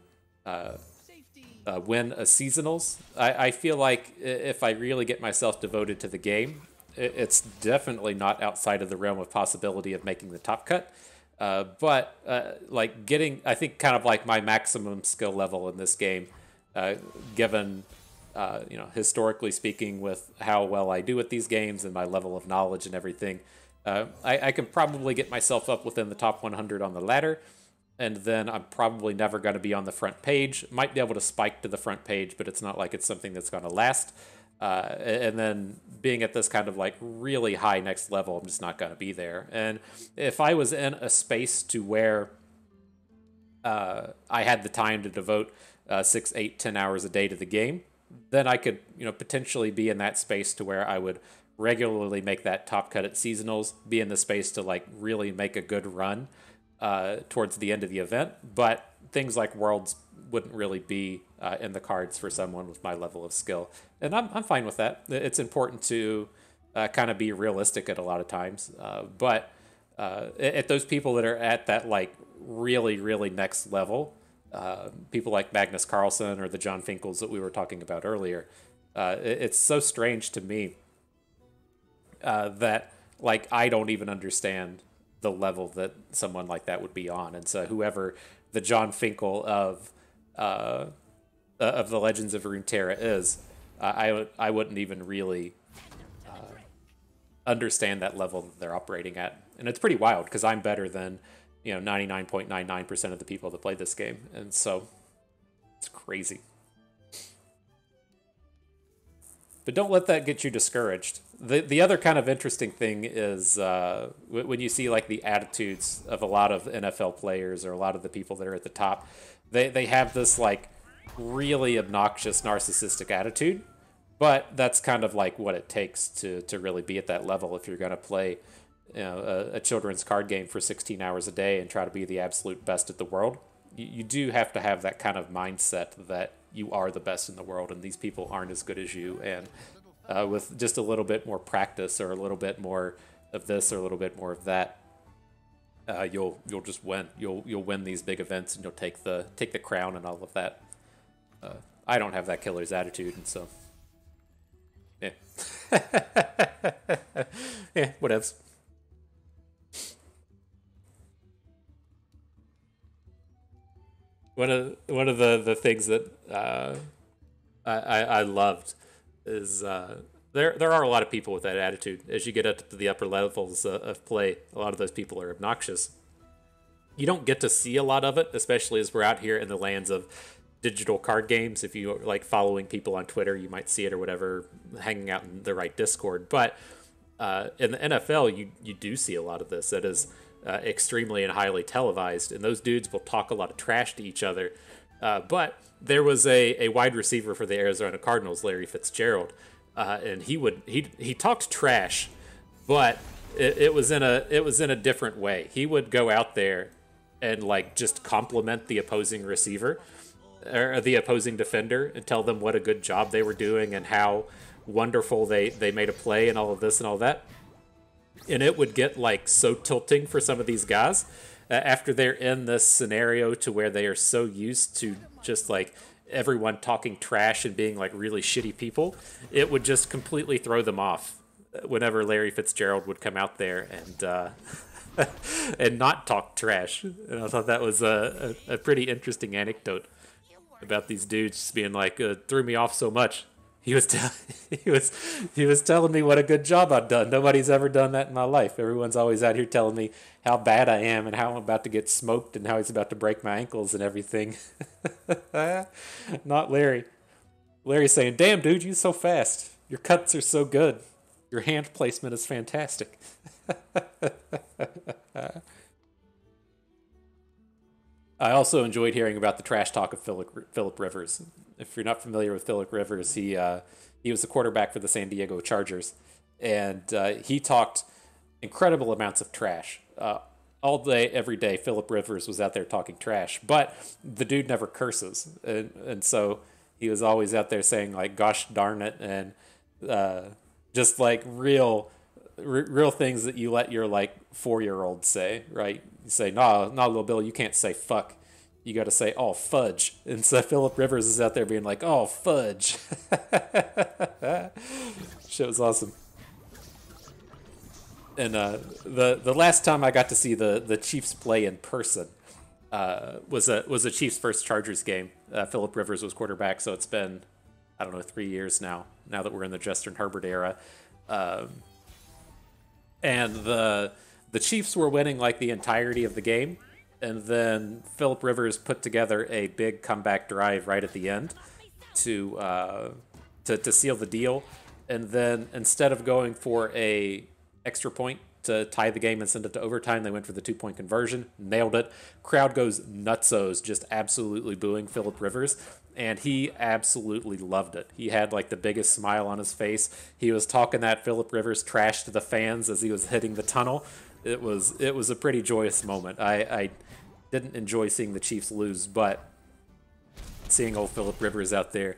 win a seasonals. I feel like if I really get myself devoted to the game, it's definitely not outside of the realm of possibility of making the top cut. But like getting, I think kind of like my maximum skill level in this game, given, historically speaking with how well I do at these games and my level of knowledge and everything, I can probably get myself up within the top 100 on the ladder, and then I'm probably never going to be on the front page. Might be able to spike to the front page, but it's not like it's something that's going to last. And then being at this kind of like really high next level, I'm just not going to be there. And if I was in a space to where I had the time to devote 6, 8, 10 hours a day to the game, then I could, potentially be in that space to where I would regularly make that top cut at seasonals, be in the space to like really make a good run towards the end of the event. But things like Worlds wouldn't really be in the cards for someone with my level of skill. And I'm fine with that. It's important to kind of be realistic at a lot of times. But at those people that are at that like really, really next level, people like Magnus Carlsen or the John Finkels that we were talking about earlier, it's so strange to me that like I don't even understand the level that someone like that would be on. And so whoever the John Finkel of the Legends of Runeterra is, I wouldn't even really understand that level that they're operating at. And it's pretty wild because I'm better than 99.99% of the people that play this game, and so it's crazy. But don't let that get you discouraged. The other kind of interesting thing is when you see like the attitudes of a lot of NFL players or a lot of the people that are at the top, they have this like really obnoxious narcissistic attitude, but that's kind of like what it takes to really be at that level if you're going to play a children's card game for 16 hours a day and try to be the absolute best at the world. You do have to have that kind of mindset that you are the best in the world and these people aren't as good as you, and with just a little bit more practice or a little bit more of this or a little bit more of that, you'll just win. You'll win these big events and you'll take the crown and all of that. I don't have that killer's attitude, and so yeah, yeah, whatevs. One of the things that I loved is there are a lot of people with that attitude. As you get up to the upper levels of play, a lot of those people are obnoxious. You don't get to see a lot of it, especially as we're out here in the lands of digital card games. If you like following people on Twitter, you might see it or whatever, hanging out in the right Discord. But in the NFL, you do see a lot of this. That is extremely and highly televised, and those dudes will talk a lot of trash to each other. But there was a wide receiver for the Arizona Cardinals, Larry Fitzgerald, and he talked trash, but it was in a different way. He would go out there and like just compliment the opposing receiver or the opposing defender and tell them what a good job they were doing and how wonderful they made a play and all of this and all that. And it would get like so tilting for some of these guys after they're in this scenario to where they are so used to just like everyone talking trash and being like really shitty people. It would just completely throw them off whenever Larry Fitzgerald would come out there and and not talk trash. And I thought that was a pretty interesting anecdote about these dudes just being like, threw me off so much. He was he was telling me what a good job I've done. Nobody's ever done that in my life. Everyone's always out here telling me how bad I am and how I'm about to get smoked and how he's about to break my ankles and everything. Not Larry. Larry's saying, "Damn, dude, you're so fast. Your cuts are so good. Your hand placement is fantastic." I also enjoyed hearing about the trash talk of Phillip Rivers. If you're not familiar with Phillip Rivers, he was the quarterback for the San Diego Chargers, and he talked incredible amounts of trash. All day, every day, Phillip Rivers was out there talking trash, but the dude never curses, and so he was always out there saying like "gosh darn it" and just like real things that you let your like 4-year-old say, right? You say, "No, little Bill, you can't say fuck. You got to say, oh, fudge." And so Phillip Rivers is out there being like, "Oh, fudge." Shit was awesome. And the last time I got to see the Chiefs play in person was a Chiefs first Chargers game. Phillip Rivers was quarterback, so it's been, I don't know, 3 years now that we're in the Justin Herbert era. And the Chiefs were winning like the entirety of the game, and then Phillip Rivers put together a big comeback drive right at the end to seal the deal. And then instead of going for a extra point to tie the game and send it to overtime, they went for the 2-point conversion, nailed it. Crowd goes nutsos, just absolutely booing Phillip Rivers, and he absolutely loved it. He had like the biggest smile on his face. He was talking that Phillip Rivers trash to the fans as he was hitting the tunnel. It was a pretty joyous moment. I didn't enjoy seeing the Chiefs lose, but seeing old Phillip Rivers out there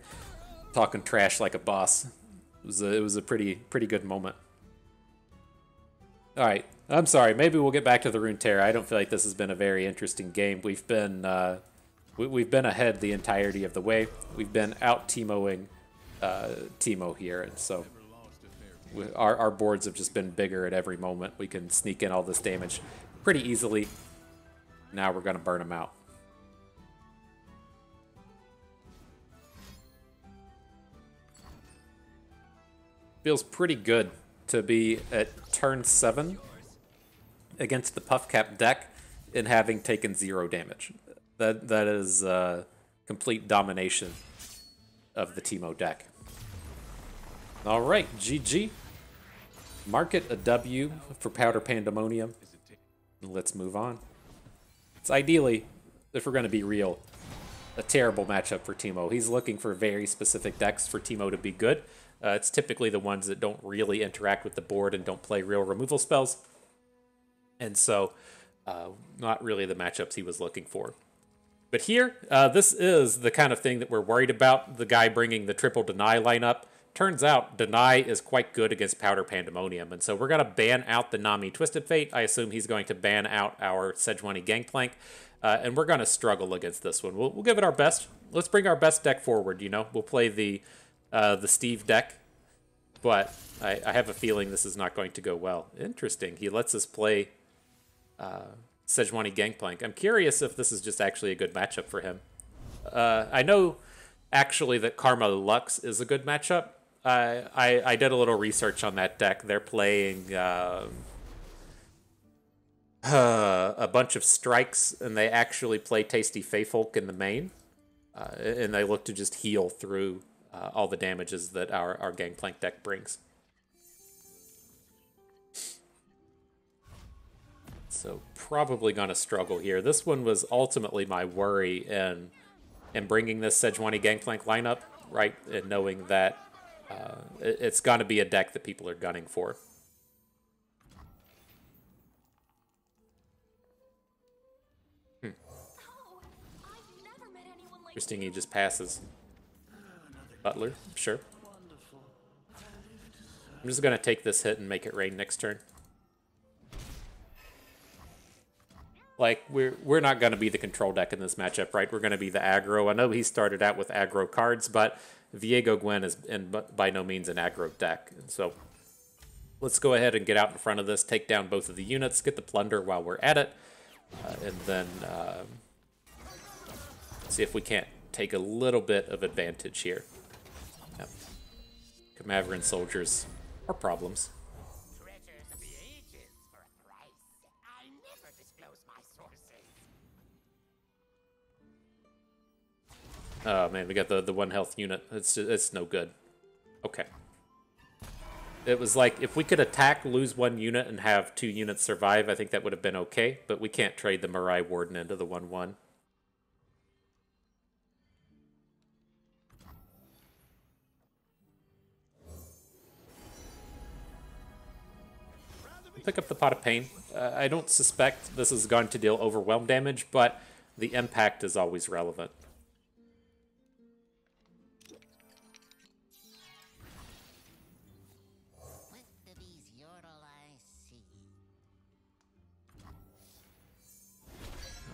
talking trash like a boss, it was a pretty good moment. All right, I'm sorry. Maybe we'll get back to the Runeterra. I don't feel like this has been a very interesting game. We've been ahead the entirety of the way. We've been out Teemoing Teemo here, and so our boards have just been bigger at every moment. We can sneak in all this damage pretty easily. Now we're going to burn them out. Feels pretty good to be at turn 7 against the Puffcap deck and having taken 0 damage. That is complete domination of the Teemo deck. All right, GG. Mark it a W for Powder Pandemonium. Let's move on. It's ideally, if we're going to be real, a terrible matchup for Teemo. He's looking for very specific decks for Teemo to be good. It's typically the ones that don't really interact with the board and don't play real removal spells. And so, not really the matchups he was looking for. But here, this is the kind of thing that we're worried about, the guy bringing the triple deny lineup. Turns out, deny is quite good against Powder Pandemonium, and so we're going to ban out the Nami Twisted Fate. I assume he's going to ban out our Sejuani Gangplank, and we're going to struggle against this one. We'll give it our best. Let's bring our best deck forward, you know. We'll play the Steve deck, but I have a feeling this is not going to go well. Interesting. He lets us play Sejuani Gangplank. I'm curious if this is just actually a good matchup for him. I know, actually, that Karma Lux is a good matchup. I did a little research on that deck. They're playing a bunch of strikes, and they actually play Tasty Feyfolk in the main. And they look to just heal through all the damages that our Gangplank deck brings. So probably going to struggle here. This one was ultimately my worry in bringing this Sejuani Gangplank lineup, right? And knowing that it's going to be a deck that people are gunning for. Interesting, he just passes. Butler, sure. I'm just going to take this hit and make it rain next turn. Like, we're not going to be the control deck in this matchup, right? We're going to be the aggro. I know he started out with aggro cards, but Viego Gwen is by no means an aggro deck. And so let's go ahead and get out in front of this, take down both of the units, get the plunder while we're at it, and then see if we can't take a little bit of advantage here. Yep. Kamaveran soldiers are problems. Treasures of the ages for a price. I never disclose my sources. Oh man, we got the 1 health unit. It's no good. Okay. It was like, if we could attack, lose 1 unit, and have 2 units survive, I think that would have been okay. But we can't trade the Mirai Warden into the 1/1. Pick up the Pot of Pain. I don't suspect this is going to deal overwhelm damage, but the impact is always relevant.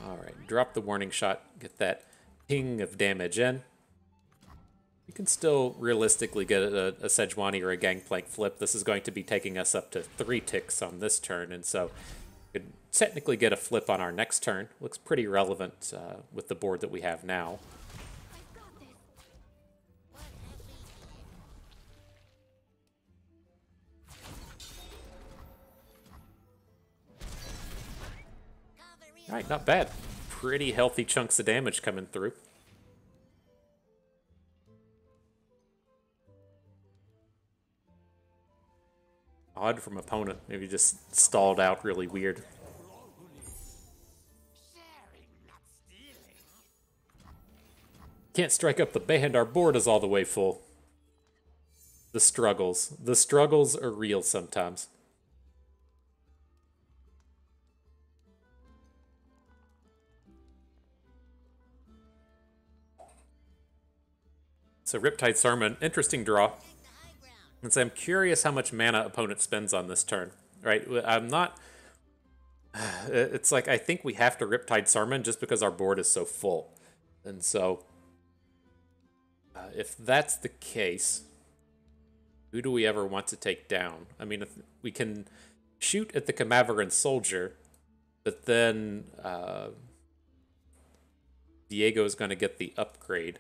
Alright, drop the warning shot, get that ping of damage in. You can still realistically get a Sejuani or a Gangplank flip. This is going to be taking us up to 3 ticks on this turn, and so we could technically get a flip on our next turn. Looks pretty relevant with the board that we have now. Alright, not bad. Pretty healthy chunks of damage coming through. Odd from opponent. Maybe just stalled out really weird. Can't strike up the band. Our board is all the way full. The struggles. The struggles are real sometimes. So Riptide Sarman, interesting draw. And so I'm curious how much mana opponent spends on this turn, right? I'm not... It's like, I think we have to Riptide Sarman just because our board is so full. And so, if that's the case, who do we ever want to take down? I mean, if we can shoot at the Kamaveran soldier, but then Diego's going to get the upgrade.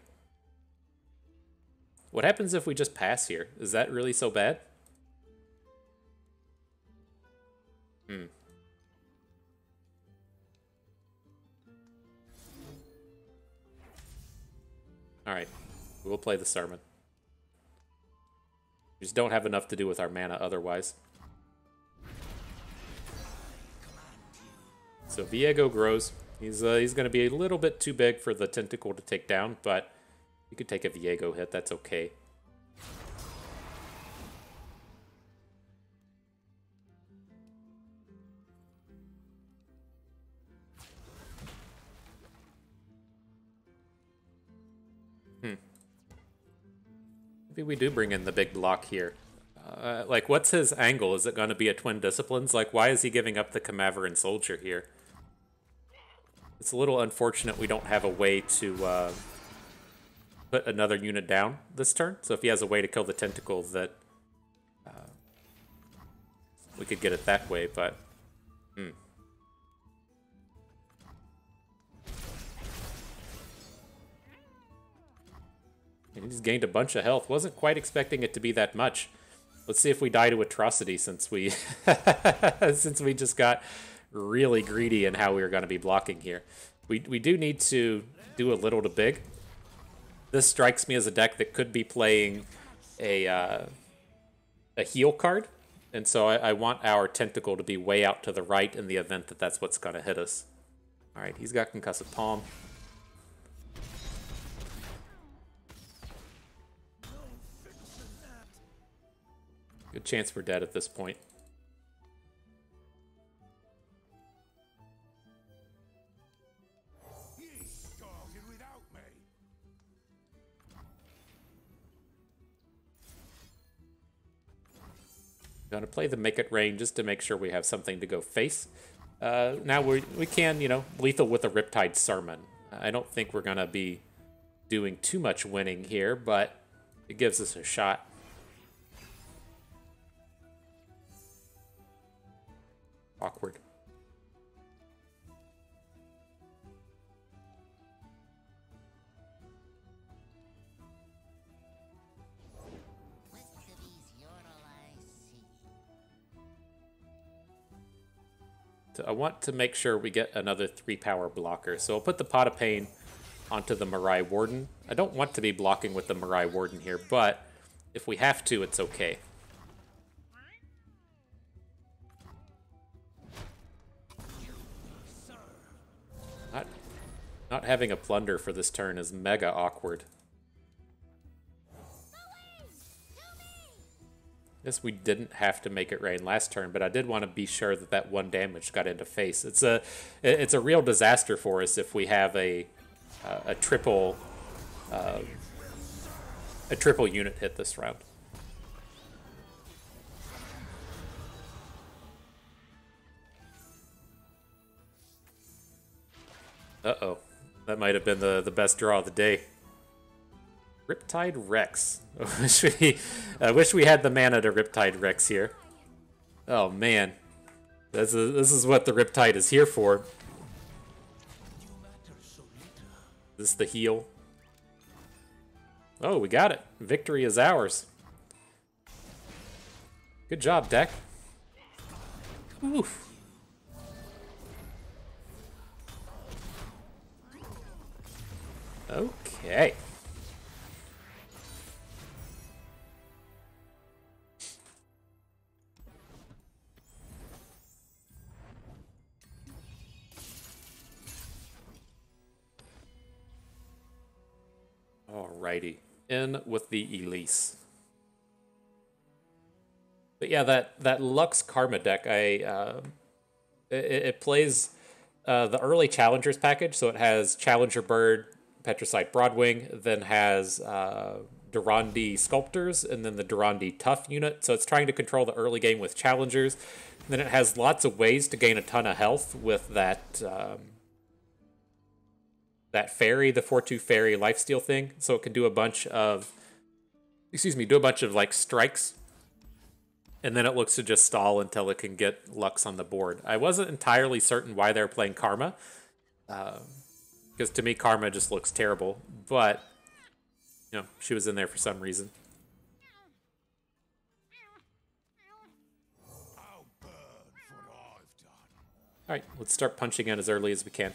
What happens if we just pass here? Is that really so bad? Alright. We'll play the Sarman. We just don't have enough to do with our mana otherwise. So Viego grows. He's going to be a little bit too big for the Tentacle to take down, but you could take a Viego hit. That's okay. Maybe we do bring in the big block here. Like, what's his angle? Is it going to be a Twin Disciplines? Like, why is he giving up the Camaveran Soldier here? It's a little unfortunate we don't have a way to put another unit down this turn. So if he has a way to kill the Tentacle, that we could get it that way, but... And he's gained a bunch of health. Wasn't quite expecting it to be that much. Let's see if we die to Atrocity since we since we just got really greedy in how we were going to be blocking here. We do need to do a little to big. This strikes me as a deck that could be playing a heal card. And so I want our Tentacle to be way out to the right in the event that that's what's going to hit us. All right, he's got Concussive Palm. Good chance we're dead at this point. Gonna play the Make It Rain just to make sure we have something to go face. Now we can, you know, lethal with a Riptide Sermon. I don't think we're gonna be doing too much winning here, but it gives us a shot. Awkward. So I want to make sure we get another 3-power blocker. So I'll put the Pot of Pain onto the Mirai Warden. I don't want to be blocking with the Mirai Warden here, but if we have to, it's okay. Not having a Plunder for this turn is mega awkward. Guess we didn't have to make it rain last turn, but I did want to be sure that that 1 damage got into face. It's a real disaster for us if we have a triple unit hit this round. Uh-oh. That might have been the best draw of the day. Riptide Rex. I wish we had the mana to Riptide Rex here. Oh man, this is what the Riptide is here for. This is the heal. Oh, we got it. Victory is ours. Good job, deck. Oof. Okay. Alrighty. In with the Elise. But yeah, that Lux Karma deck, it plays the early Challengers package, so it has Challenger Bird, Petricite Broadwing, then has Durandi Sculptors, and then the Durandi Tough unit. So it's trying to control the early game with Challengers. And then it has lots of ways to gain a ton of health with that that fairy, the 4/2 fairy lifesteal thing. So it can do a bunch of, like strikes. And then it looks to just stall until it can get Lux on the board. I wasn't entirely certain why they're playing Karma. Because to me, Karma just looks terrible. But, you know, she was in there for some reason. Alright, let's start punching in as early as we can.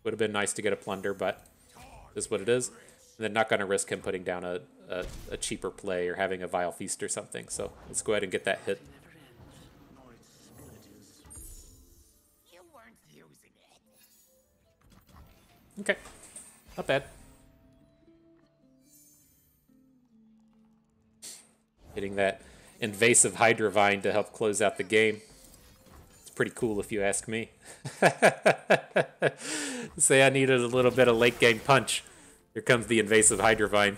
Would have been nice to get a Plunder, but this is what it is. And then not going to risk him putting down a a cheaper play or having a Vile Feast or something. So let's go ahead and get that hit. You weren't using it. Okay, not bad. Hitting that invasive Hydrovine to help close out the game. It's pretty cool if you ask me. Say I needed a little bit of late game punch. Here comes the invasive Hydrovine.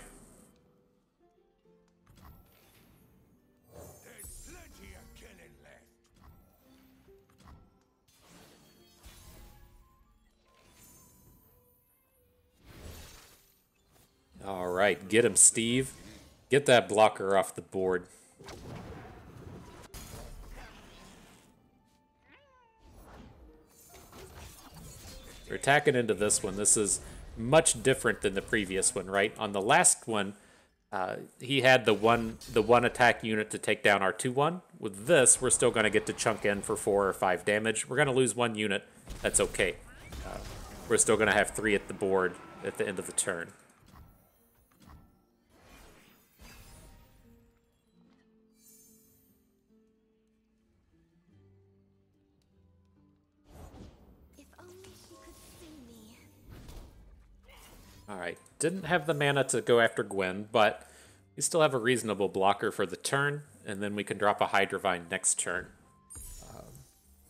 There's plenty of killing left. All right, get him, Steve. Get that blocker off the board. We're attacking into this one. This is much different than the previous one, right? On the last one, he had the one attack unit to take down our 2/1. With this, we're still going to get to chunk in for 4 or 5 damage. We're going to lose 1 unit. That's okay. We're still going to have 3 at the board at the end of the turn. Alright, didn't have the mana to go after Gwen, but we still have a reasonable blocker for the turn, and then we can drop a Hydrovine next turn.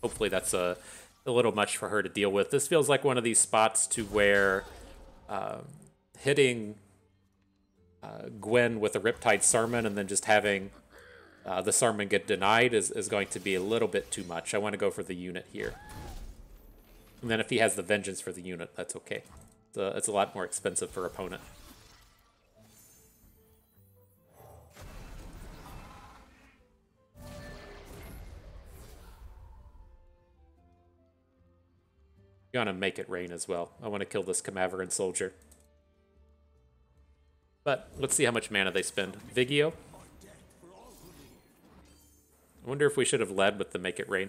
Hopefully that's a little much for her to deal with. This feels like one of these spots to where hitting Gwen with a Riptide Sermon and then just having the Sermon get denied is going to be a little bit too much. I want to go for the unit here. And then if he has the Vengeance for the unit, that's okay. It's a lot more expensive for opponent. Gonna make it rain as well. I want to kill this Camaveran soldier. But let's see how much mana they spend. Vigio. I wonder if we should have led with the make it rain.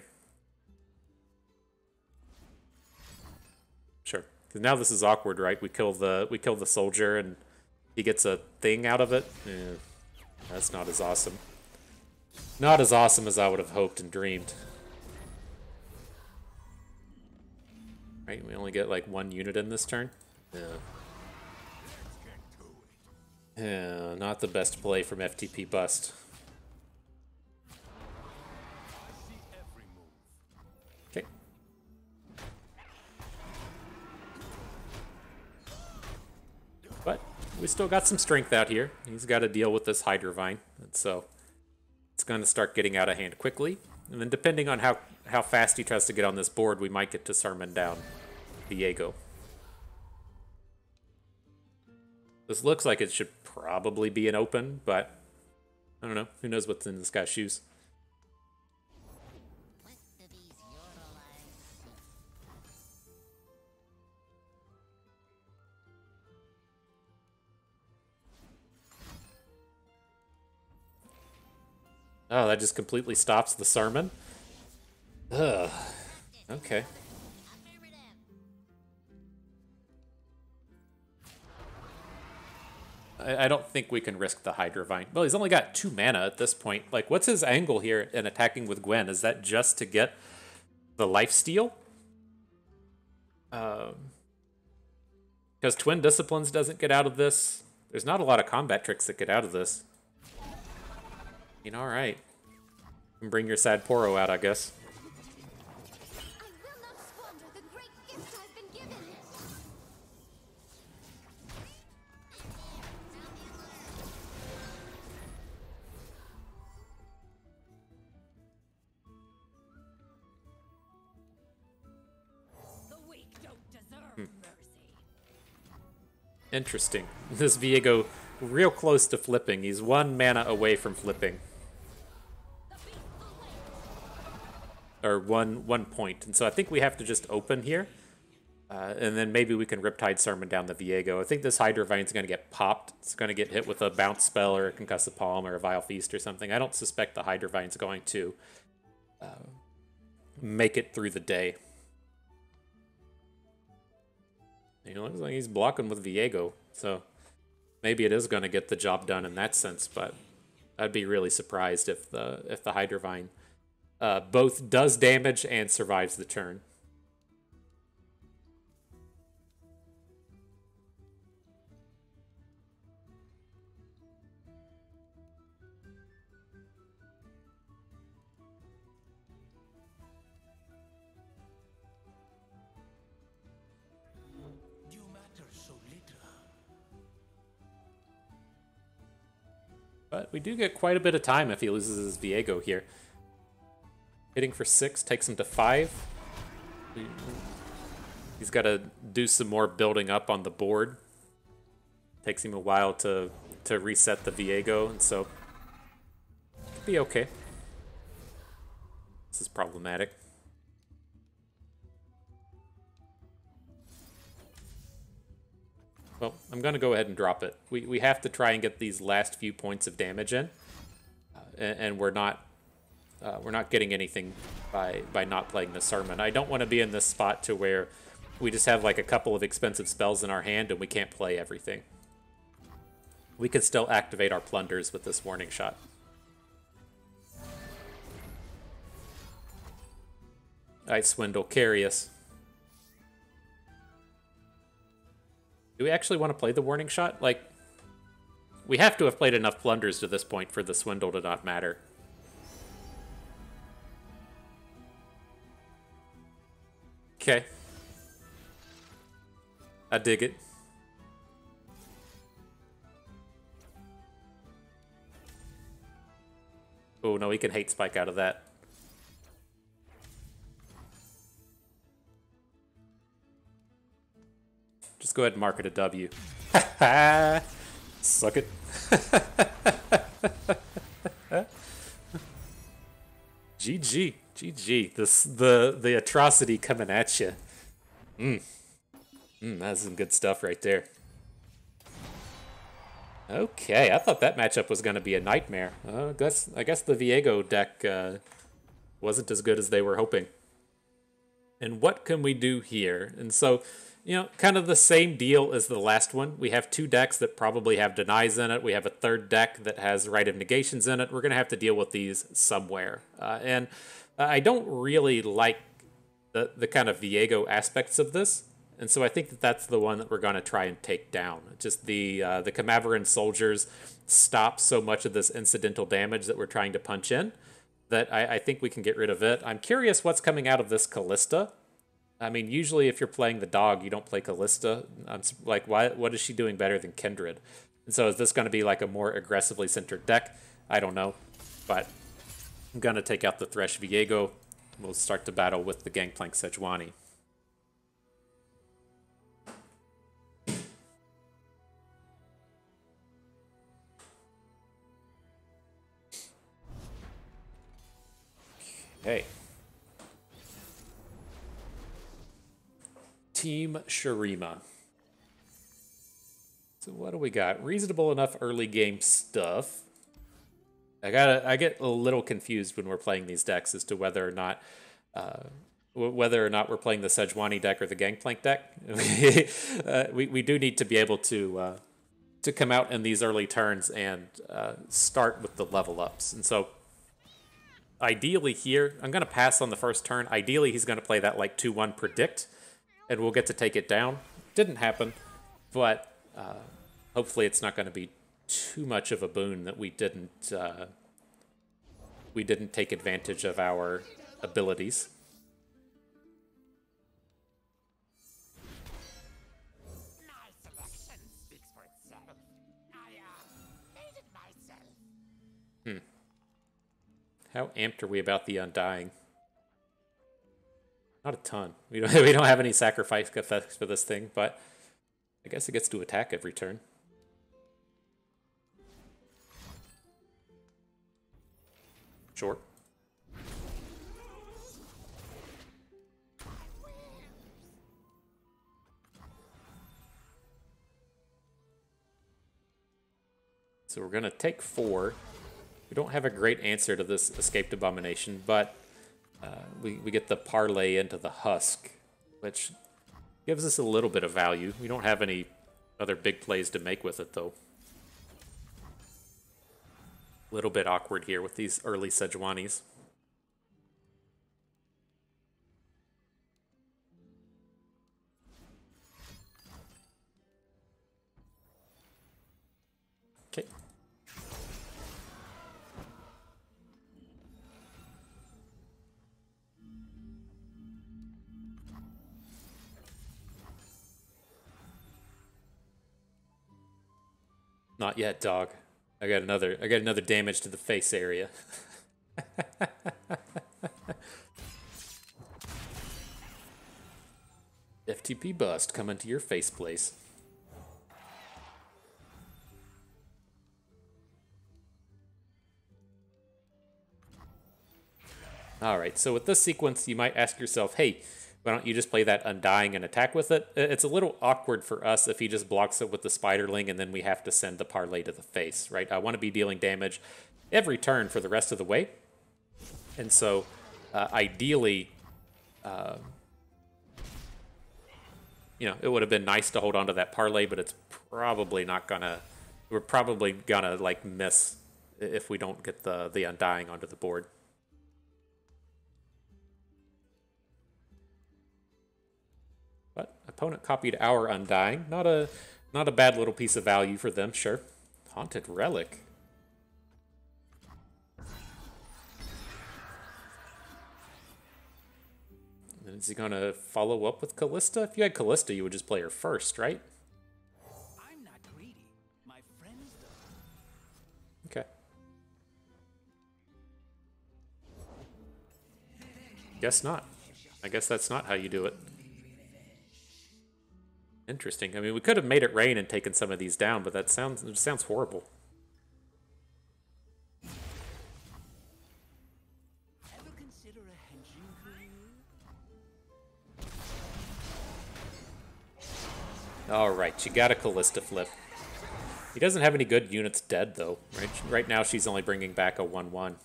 Sure. Because now this is awkward, right? We kill the soldier and he gets a thing out of it. Yeah, that's not as awesome. Not as awesome as I would have hoped and dreamed. Right, we only get like 1 unit in this turn. Yeah. Yeah, not the best play from FTP Bust. Okay. But we still got some strength out here. He's got to deal with this Hydrovine, and so it's going to start getting out of hand quickly. And then depending on how fast he tries to get on this board, we might get to Sermon down Viego. This looks like it should probably be an open, but I don't know. Who knows what's in this guy's shoes? Oh, that just completely stops the sermon? Ugh. Okay. I don't think we can risk the Hydrovine. Well, he's only got 2 mana at this point. Like, what's his angle here in attacking with Gwen? Is that just to get the lifesteal? Because Twin Disciplines doesn't get out of this. There's not a lot of combat tricks that get out of this. You know, alright. You can bring your Sad Poro out, I guess. I will not squander the great gift I've been given. The weak don't deserve mercy. Interesting. This Viego real close to flipping. He's 1 mana away from flipping. Or one point. And so I think we have to just open here. And then maybe we can Riptide Sermon down the Viego. I think this Hydrovine's going to get popped. It's going to get hit with a Bounce Spell or a Concussive Palm or a Vile Feast or something. I don't suspect the Hydrovine's going to make it through the day. You know, looks like he's blocking with Viego. So maybe it is going to get the job done in that sense, but I'd be really surprised if the Hydrovine both does damage and survives the turn. You matter so little. But we do get quite a bit of time if he loses his Viego here. Hitting for 6 takes him to 5. He's got to do some more building up on the board. Takes him a while to reset the Viego, and so it'll be okay. This is problematic. Well, I'm going to go ahead and drop it. We have to try and get these last few points of damage in, and we're not getting anything by not playing the Sermon. I don't want to be in this spot to where we just have like a couple of expensive spells in our hand and we can't play everything. We could still activate our plunders with this warning shot. Alright, Swindle, carry us. Do we actually want to play the warning shot? Like, we have to have played enough plunders to this point for the Swindle to not matter. Okay. I dig it. Oh no, he can hate spike out of that. Just go ahead and mark it a W. Suck it. GG. GG. The atrocity coming at you. That's some good stuff right there. Okay, I thought that matchup was going to be a nightmare. I guess the Viego deck wasn't as good as they were hoping. And what can we do here? And so, you know, kind of the same deal as the last one. We have 2 decks that probably have denies in it. We have a 3rd deck that has Rite of Negations in it. We're going to have to deal with these somewhere. And I don't really like the kind of Viego aspects of this. And so I think that that's the one that we're going to try and take down. Just the Camaveran soldiers stop so much of this incidental damage that we're trying to punch in that I think we can get rid of it. I'm curious what's coming out of this Callista. I mean, usually if you're playing the dog, you don't play Callista. I'm like, what is she doing better than Kindred? And so is this going to be like a more aggressively centered deck? I don't know. But I'm going to take out the Thresh Viego. We'll start the battle with the Gangplank Sejuani. Okay. Team Shurima. So what do we got? Reasonable enough early game stuff. I get a little confused when we're playing these decks as to whether or not we're playing the Sejuani deck or the Gangplank deck. We do need to be able to come out in these early turns and start with the level ups. And so ideally here, I'm going to pass on the first turn. Ideally, he's going to play that like 2-1 predict, and we'll get to take it down. Didn't happen, but hopefully it's not going to be too much of a boon that we didn't take advantage of our abilities. My selection speaks for itself. I made it myself. How amped are we about the Undying? Not a ton. We don't have any sacrifice effects for this thing, but I guess it gets to attack every turn. Sure. So we're going to take 4. We don't have a great answer to this Escaped Abomination, but we get the Parlay into the Husk, which gives us a little bit of value. We don't have any other big plays to make with it, though. Little bit awkward here with these early Sejuanis. Okay. Not yet, dog. I got another damage to the face area. FTP bust coming to your face place. Alright, so with this sequence, you might ask yourself, hey, why don't you just play that Undying and attack with it? It's a little awkward for us if he just blocks it with the Spiderling and then we have to send the parlay to the face, right? I want to be dealing damage every turn for the rest of the way. And so, ideally, you know, it would have been nice to hold on to that parlay, but it's probably not gonna... We're probably gonna, like, miss if we don't get the Undying onto the board. But opponent copied our Undying. Not a bad little piece of value for them, sure. Haunted Relic. And is he gonna follow up with Callista? If you had Callista, you would just play her first, right? I'm not greedy. My friends though. Okay. Guess not. I guess that's not how you do it. Interesting. I mean, we could have made it rain and taken some of these down, but it sounds horrible. Ever consider a henching career? All right, you got a Callista flip. He doesn't have any good units dead, though. Right now, she's only bringing back a 1/1.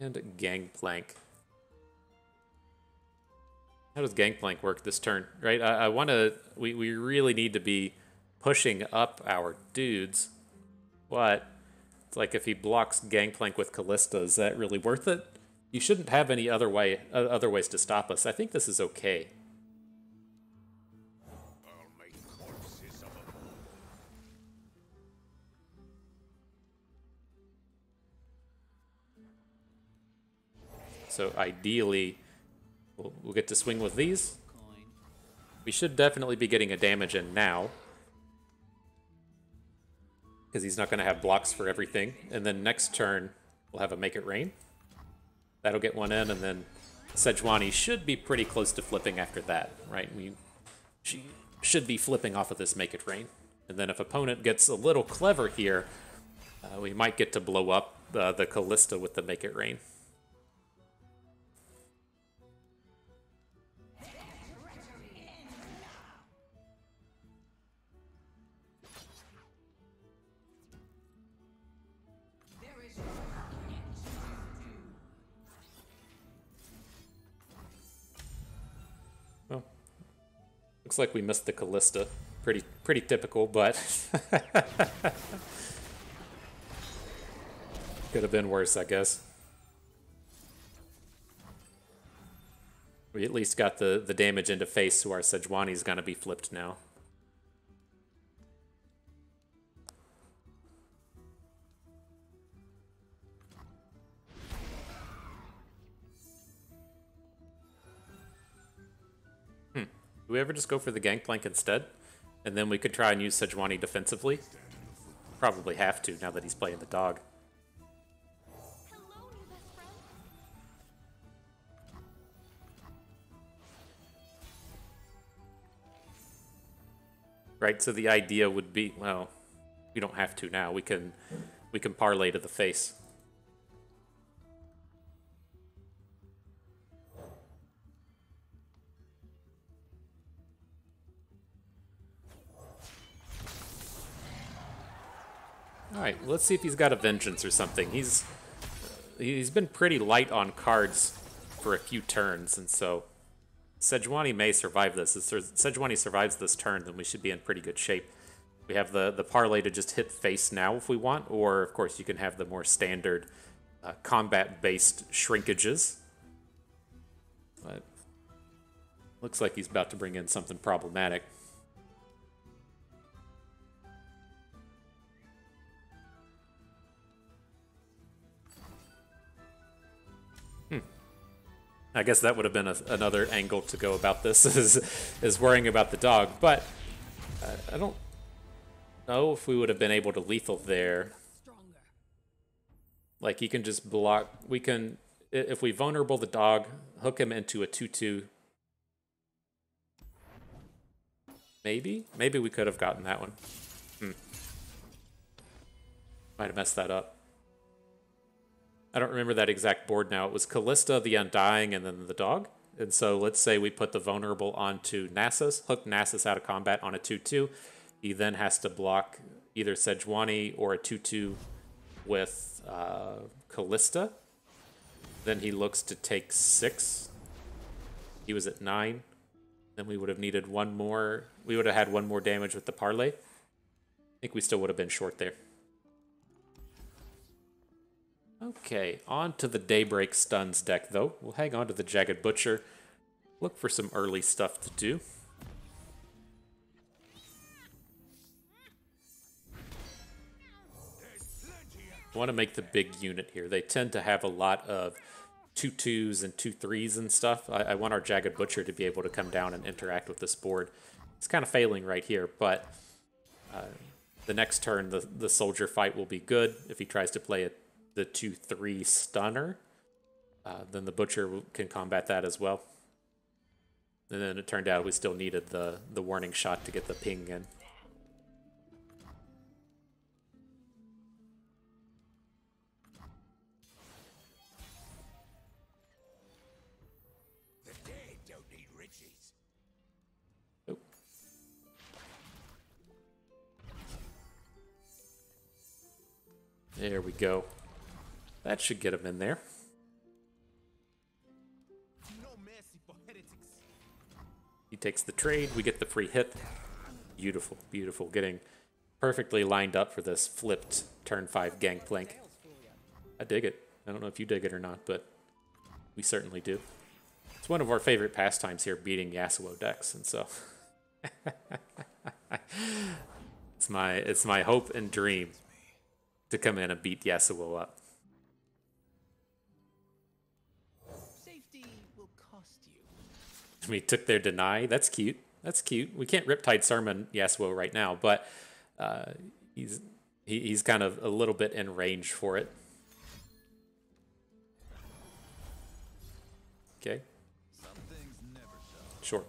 And Gangplank. How does Gangplank work this turn? Right, I want to... We really need to be pushing up our dudes. But it's like if he blocks Gangplank with Callista, is that really worth it? You shouldn't have any other ways to stop us. I think this is okay. I'll make corpses of them. So ideally, we'll get to swing with these. We should definitely be getting a damage in now, because he's not going to have blocks for everything. And then next turn, we'll have a Make It Rain. That'll get one in, and then Sejuani should be pretty close to flipping after that, right? She should be flipping off of this Make It Rain. And then if opponent gets a little clever here, we might get to blow up the Callista with the Make It Rain. Looks like we missed the Callista. Pretty typical, but could have been worse, I guess. We at least got the damage into face, so our Sejuani's gonna be flipped now. Do we ever just go for the Gangplank instead? And then we could try and use Sejuani defensively? Probably have to, now that he's playing the dog. Hello, new best friend. Right, so the idea would be, well, we don't have to now. We can parlay to the face. Alright, let's see if he's got a Vengeance or something. He's been pretty light on cards for a few turns, and so Sejuani may survive this. If Sejuani survives this turn, then we should be in pretty good shape. We have the parlay to just hit face now if we want, or of course you can have the more standard combat-based shrinkages. But looks like he's about to bring in something problematic. I guess that would have been another angle to go about this, is worrying about the dog. But I don't know if we would have been able to lethal there. Stronger. Like, he can just block. We can, if we vulnerable the dog, hook him into a 2-2. Maybe? Maybe we could have gotten that one. Might have messed that up. I don't remember that exact board now. It was Callista, the Undying, and then the dog. And so let's say we put the vulnerable onto Nasus, hook Nasus out of combat on a 2-2. He then has to block either Sejuani or a 2-2 with Callista. Then he looks to take 6. He was at 9. Then we would have needed one more. We would have had one more damage with the parlay. I think we still would have been short there. Okay, on to the Daybreak Stuns deck, though. We'll hang on to the Jagged Butcher. Look for some early stuff to do. I want to make the big unit here. They tend to have a lot of 2-2s and 2-3s and stuff. I want our Jagged Butcher to be able to come down and interact with this board. It's kind of failing right here, but the next turn, the Soldier fight will be good. If he tries to play the 2-3 stunner, then the Butcher can combat that as well. And then it turned out we still needed the warning shot to get the ping in. The dead don't need riches. Oh. There we go. That should get him in there. No mercy for heretics. He takes the trade. We get the free hit. Beautiful, beautiful. Getting perfectly lined up for this flipped turn 5 Gangplank. I dig it. I don't know if you dig it or not, but we certainly do. It's one of our favorite pastimes here, beating Yasuo decks, and so it's my hope and dream to come in and beat Yasuo up. Safety will cost you. We took their deny. That's cute. That's cute. We can't Riptide Sermon Yasuo right now, but he's kind of a little bit in range for it. Okay. Some things never dull. Sure.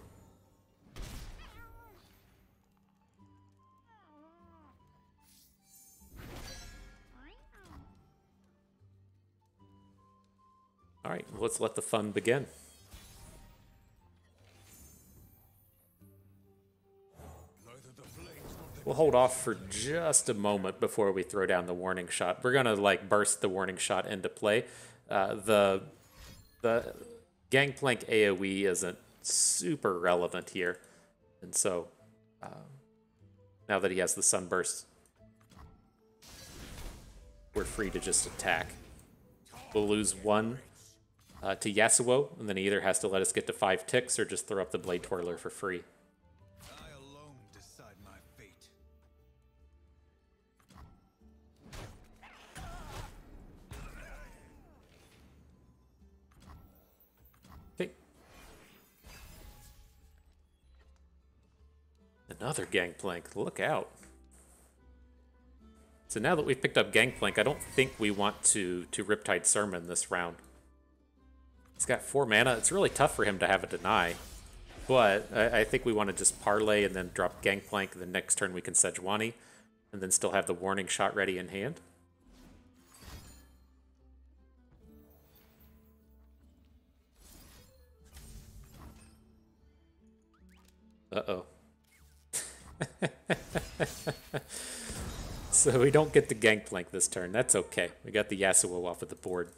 All right, let's let the fun begin. We'll hold off for just a moment before we throw down the warning shot. We're gonna like burst the warning shot into play. The Gangplank AoE isn't super relevant here, and so now that he has the Sunburst, we're free to just attack. We'll lose 1 to Yasuo, and then he either has to let us get to 5 ticks or just throw up the Blade Twirler for free. I alone decide my fate. Okay. Another Gangplank. Look out. So now that we've picked up Gangplank, I don't think we want to Riptide Sermon this round. He's got 4 mana. It's really tough for him to have a deny. But I think we want to just parlay and then drop Gangplank. The next turn we can Sejuani. And then still have the warning shot ready in hand. Uh-oh. So we don't get the Gangplank this turn. That's okay. We got the Yasuo off of the board.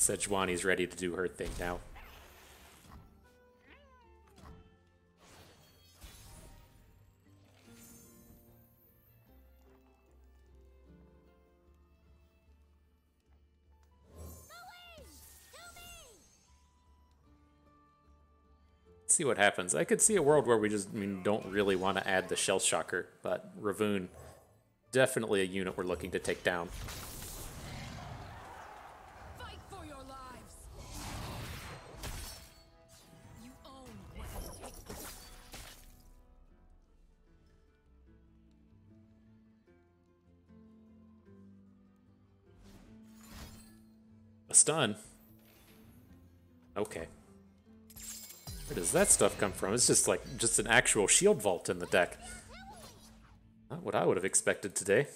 Sejuani's ready to do her thing now. See what happens. I could see a world where we just don't really want to add the Shell Shocker, but Ravoon, definitely a unit we're looking to take down. Fight for your lives. You own what it takes. A stun? Okay. Where does that stuff come from? It's just an actual shield vault in the deck. Not what I would have expected today.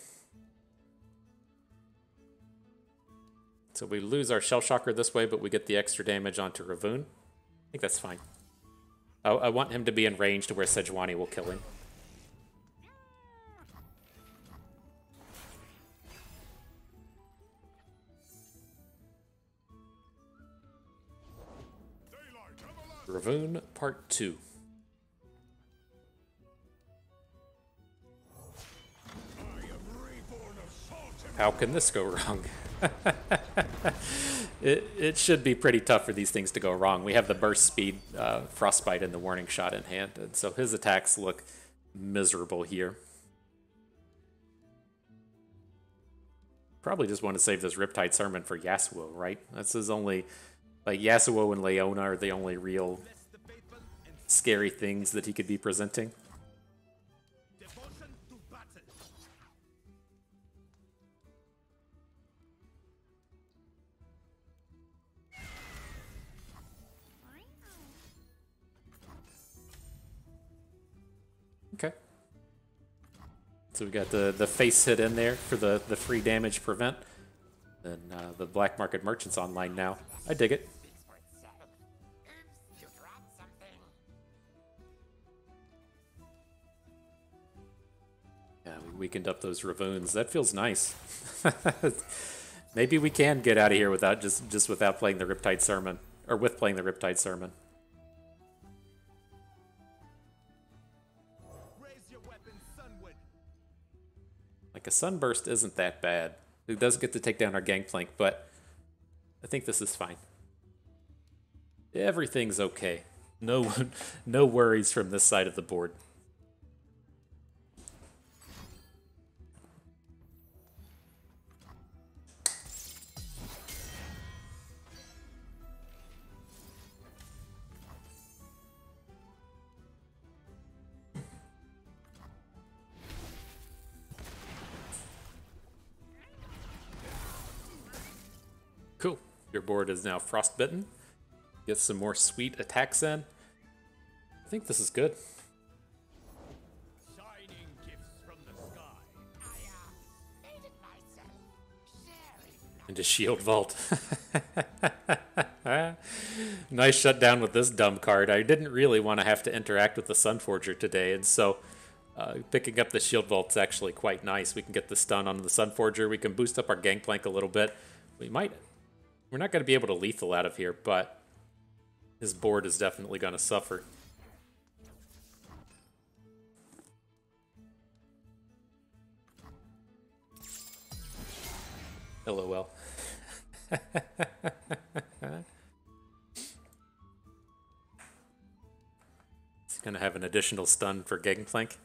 So we lose our Shell Shocker this way, but we get the extra damage onto Ravoon. I think that's fine. I want him to be in range to where Sejuani will kill him. Ravoon Part 2. How can this go wrong? It should be pretty tough for these things to go wrong. We have the burst speed, Frostbite, and the warning shot in hand, and so his attacks look miserable here. Probably just want to save this Riptide Sermon for Yasuo, right? That's his only... Like, Yasuo and Leona are the only real scary things that he could be presenting. Devotion to battle. Okay. So we got the face hit in there for the free damage prevent. And the Black Market Merchant's online now. I dig it. Speaks for itself. Oops, you dropped something. Yeah, we weakened up those Ravoons. That feels nice. Maybe we can get out of here without just without playing the Riptide Sermon. Or with playing the Riptide Sermon. Raise your weapon, Sunward. Like, a Sunburst isn't that bad. It does get to take down our Gangplank, but I think this is fine. Everything's okay. No, no worries from this side of the board. Cool. Your board is now frostbitten. Get some more sweet attacks in. I think this is good. Shining gifts from the sky. Made it myself. Sharing. Into Shield Vault. Nice shutdown with this dumb card. I didn't really want to have to interact with the Sunforger today, and so picking up the Shield Vault's actually quite nice. We can get the stun on the Sunforger. We can boost up our Gangplank a little bit. We're not going to be able to lethal out of here, but his board is definitely going to suffer. LOL. He's going to have an additional stun for Gangplank.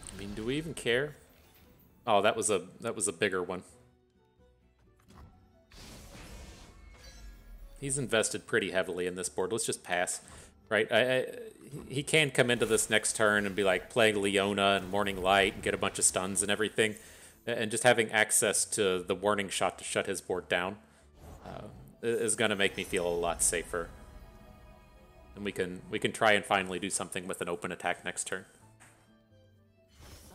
I mean, do we even care? Oh, that was a bigger one. He's invested pretty heavily in this board. Let's just pass, right? He can come into this next turn and be like playing Leona and Morning Light and get a bunch of stuns and everything, and just having access to the warning shot to shut his board down is going to make me feel a lot safer. And we can try and finally do something with an open attack next turn.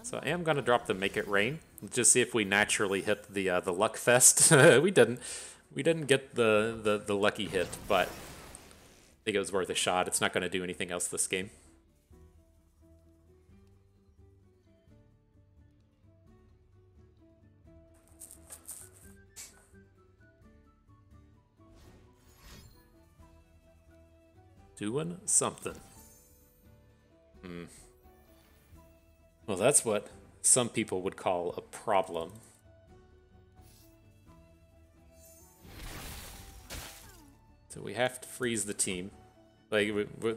So I am going to drop the Make It Rain. Just see if we naturally hit the Luck Fest. We didn't get the lucky hit, but think it was worth a shot. It's not going to do anything else this game. Doing something. Well, that's what some people would call a problem. So we have to freeze the team. Like,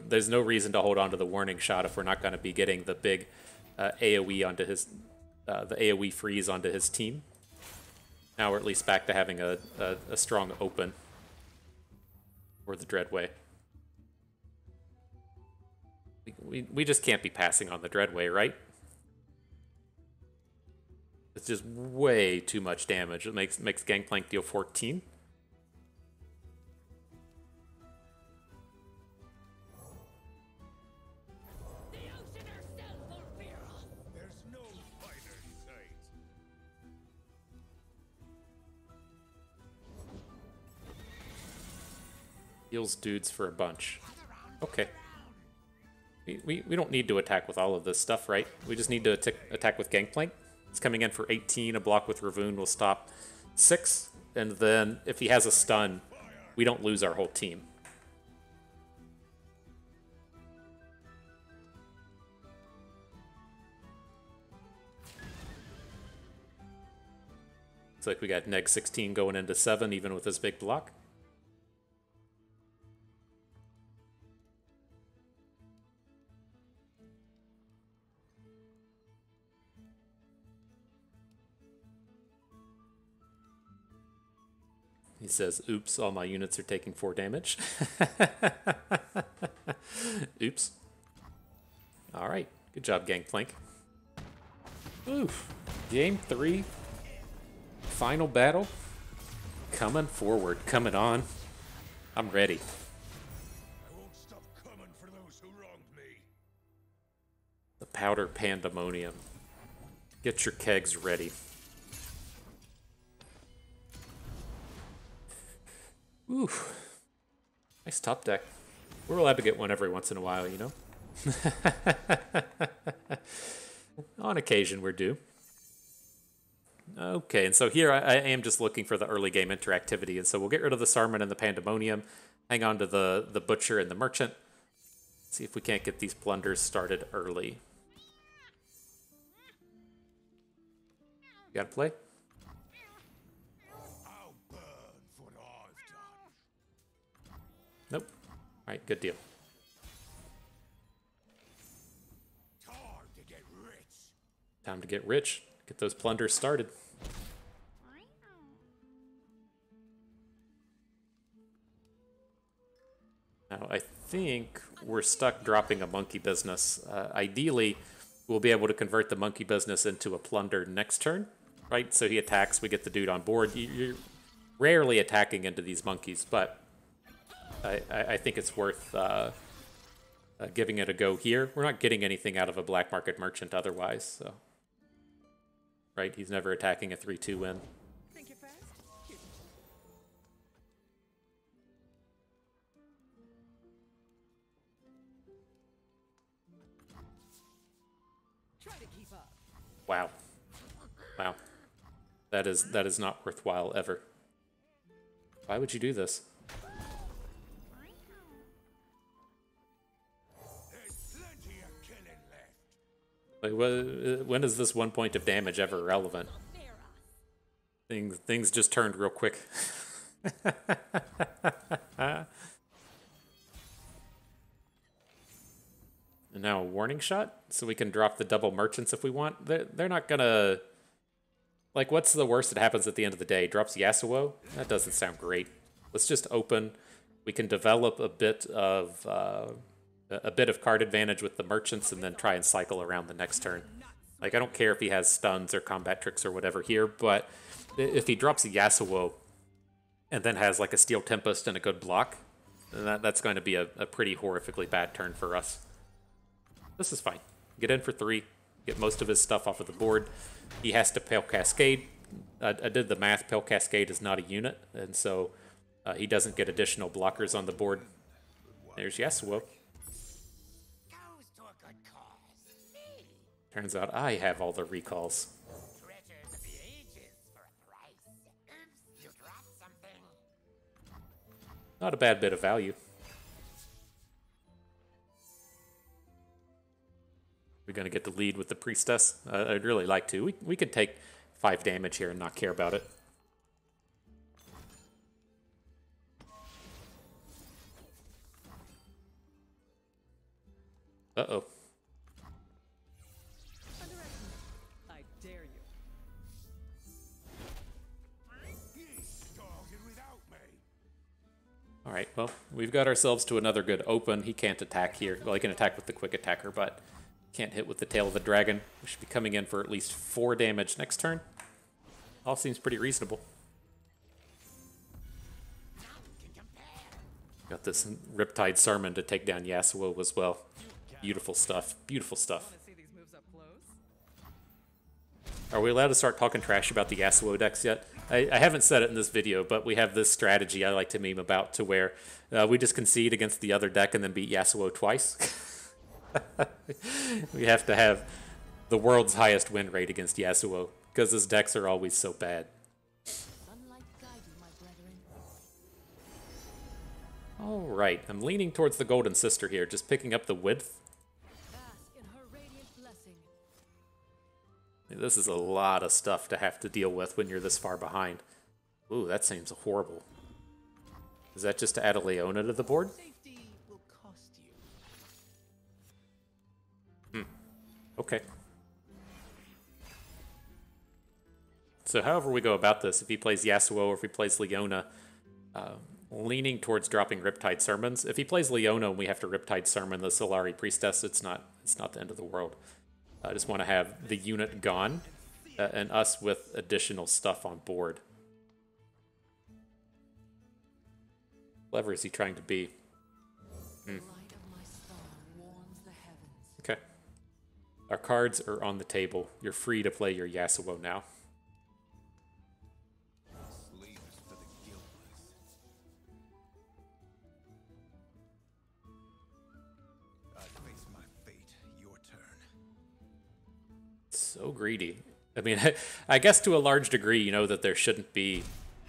there's no reason to hold on to the warning shot if we're not going to be getting the big AoE onto his, the AoE freeze onto his team. Now we're at least back to having a strong open for the Dreadway. We just can't be passing on the Dreadway, right? It's just way too much damage. It makes Gangplank deal 14. There's no fighter in sight. Heals dudes for a bunch. Okay. We don't need to attack with all of this stuff, right? We just need to attack with Gangplank. It's coming in for 18. A block with Ravoon will stop 6. And then if he has a stun, we don't lose our whole team. Looks like we got neg 16 going into 7, even with this big block. He says, oops, all my units are taking 4 damage. Oops. All right, good job, Gangplank. Oof. Game 3. Final battle. Coming forward, coming on. I'm ready. I won't stop coming for those who wronged me. The Powder Pandemonium. Get your kegs ready. Ooh, nice top deck. We're allowed to get one every once in a while, you know? On occasion, we're due. Okay, and so here I am just looking for the early game interactivity, and so we'll get rid of the Sarman and the Pandemonium, hang on to the Butcher and the Merchant, see if we can't get these plunders started early. You gotta play? I'll burn for what I've done. Nope. Alright, good deal. Time to get rich. Time to get rich. Get those plunders started. Now, I think we're stuck dropping a monkey business. Ideally, we'll be able to convert the monkey business into a plunder next turn, right? So he attacks, we get the dude on board. You're rarely attacking into these monkeys, but I think it's worth giving it a go here. We're not getting anything out of a black market merchant otherwise, so... Right, he's never attacking a 3-2 win. Think you're fast? Cute. Try to keep up. Wow. Wow. That is not worthwhile ever. Why would you do this? There's plenty of killing left. Like, when is this 1 point of damage ever relevant? Things just turned real quick. And now a warning shot, so we can drop the double merchants if we want. They're not gonna... Like, what's the worst that happens at the end of the day? Drops Yasuo? That doesn't sound great. Let's just open. We can develop a bit of card advantage with the merchants and then try and cycle around the next turn. Like, I don't care if he has stuns or combat tricks or whatever here, but if he drops a Yasuo and then has like a Steel Tempest and a good block, then that's going to be a pretty horrifically bad turn for us. This is fine. Get in for 3, get most of his stuff off of the board. He has to Pale Cascade. I did the math. Pale Cascade is not a unit, and so he doesn't get additional blockers on the board. There's Yasuo. Goes to a good cause. Me. Turns out I have all the recalls. Treasures of the ages for a price. Oops, you dropped something. Not a bad bit of value. We're going to get the lead with the Priestess. I'd really like to. We could take 5 damage here and not care about it. Uh-oh. Underestimate. I dare you. Dogged without me. All right, well, we've got ourselves to another good open. He can't attack here. Well, he can attack with the quick attacker, but can't hit with the tail of the dragon. We should be coming in for at least 4 damage next turn. All seems pretty reasonable. Got this Riptide Sermon to take down Yasuo as well. Beautiful stuff. Beautiful stuff. Want to see these moves up close? Are we allowed to start talking trash about the Yasuo decks yet? I haven't said it in this video, but we have this strategy I like to meme about to where we just concede against the other deck and then beat Yasuo twice. We have to have the world's highest win rate against Yasuo because his decks are always so bad. Sunlight guide you, my brethren. All right, I'm leaning towards the Golden Sister here, just picking up the width. Bask in her radiant blessing. This is a lot of stuff to have to deal with when you're this far behind. Ooh, that seems horrible. Is that just to add a Leona to the board? Safety will cost you. Okay. So however we go about this, if he plays Yasuo or if he plays Leona, leaning towards dropping Riptide Sermons. If he plays Leona and we have to Riptide Sermon the Solari Priestess, it's not the end of the world. I just want to have the unit gone and us with additional stuff on board. Clever is he trying to be? The light of my star warms the heavens. Okay. Our cards are on the table. You're free to play your Yasuo now. Slavers for the guiltless. I face my fate. Your turn. So greedy. I mean, I guess to a large degree, you know that there shouldn't be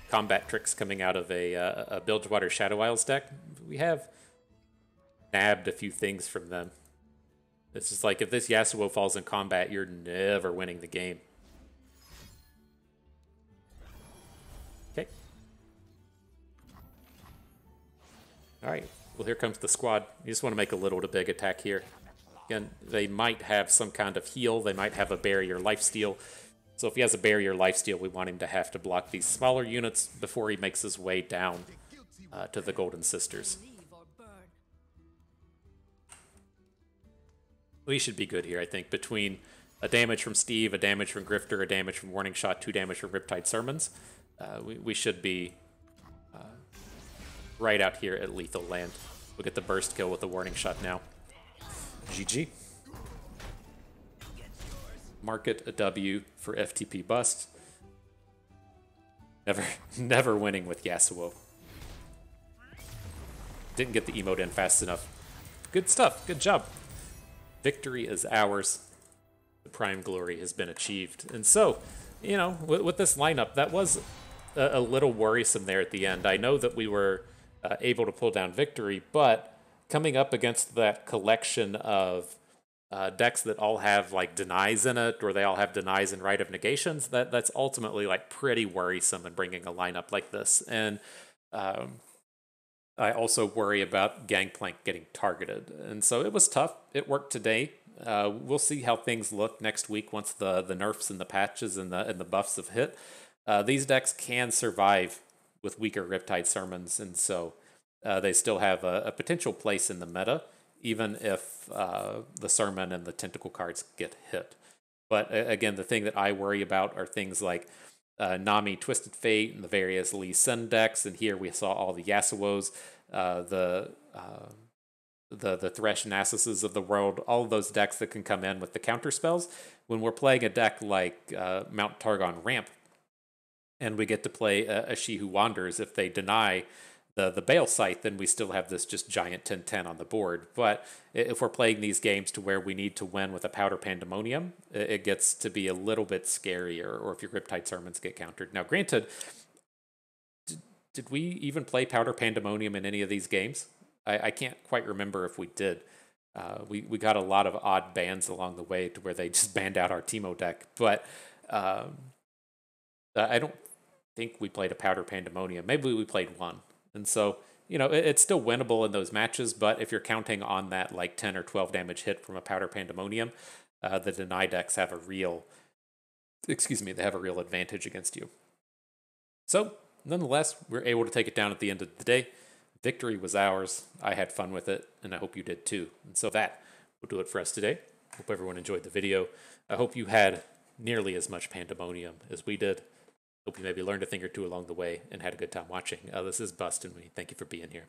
combat tricks coming out of a Bilgewater Shadow Isles deck. We have nabbed a few things from them. It's just like if this Yasuo falls in combat, you're never winning the game. Okay. All right. Well, here comes the squad. You just want to make a little to big attack here. Again, they might have some kind of heal. They might have a barrier lifesteal. So if he has a barrier lifesteal, we want him to have to block these smaller units before he makes his way down to the Golden Sisters. Leave or burn. We should be good here, I think, between a damage from Steve, a damage from Grifter, a damage from Warning Shot, 2 damage from Riptide Sermons. We should be right out here at lethal land. We'll get the burst kill with the Warning Shot now. GG. Market a W for FTP bust. Never winning with Yasuo. Didn't get the emote in fast enough. Good stuff. Good job. Victory is ours. The prime glory has been achieved. And so, you know, with this lineup, that was a little worrisome there at the end. I know that we were able to pull down victory, but coming up against that collection of decks that all have like denies in it, or they all have denies and Rite of Negations, that's ultimately like pretty worrisome in bringing a lineup like this. And I also worry about Gangplank getting targeted. And so it was tough. It worked today. We'll see how things look next week once the nerfs and the patches and the buffs have hit. These decks can survive with weaker Riptide Sermons, and so they still have a potential place in the meta, even if the Sermon and the Tentacle cards get hit. But again, the thing that I worry about are things like Nami Twisted Fate and the various Lee Sin decks, and here we saw all the Yasuos, the Thresh Nasus's of the world, all of those decks that can come in with the counter spells. When we're playing a deck like Mount Targon Ramp, and we get to play a She Who Wanders, if they deny the Bale site, then we still have this just giant 10-10 on the board. But if we're playing these games to where we need to win with a Powder Pandemonium, it gets to be a little bit scarier, or if your Riptide Sermons get countered. Now, granted, did we even play Powder Pandemonium in any of these games? I can't quite remember if we did. We got a lot of odd bans along the way to where they just banned out our Teemo deck. But I don't think we played a Powder Pandemonium. Maybe we played one. And so, it's still winnable in those matches, but if you're counting on that like 10 or 12 damage hit from a Powder Pandemonium, the deny decks have a real advantage against you. So, nonetheless, we're able to take it down at the end of the day. Victory was ours. I had fun with it, and I hope you did too. And so that will do it for us today. Hope everyone enjoyed the video. I hope you had nearly as much pandemonium as we did. Hope you maybe learned a thing or two along the way and had a good time watching. This is Bust and we thank you for being here.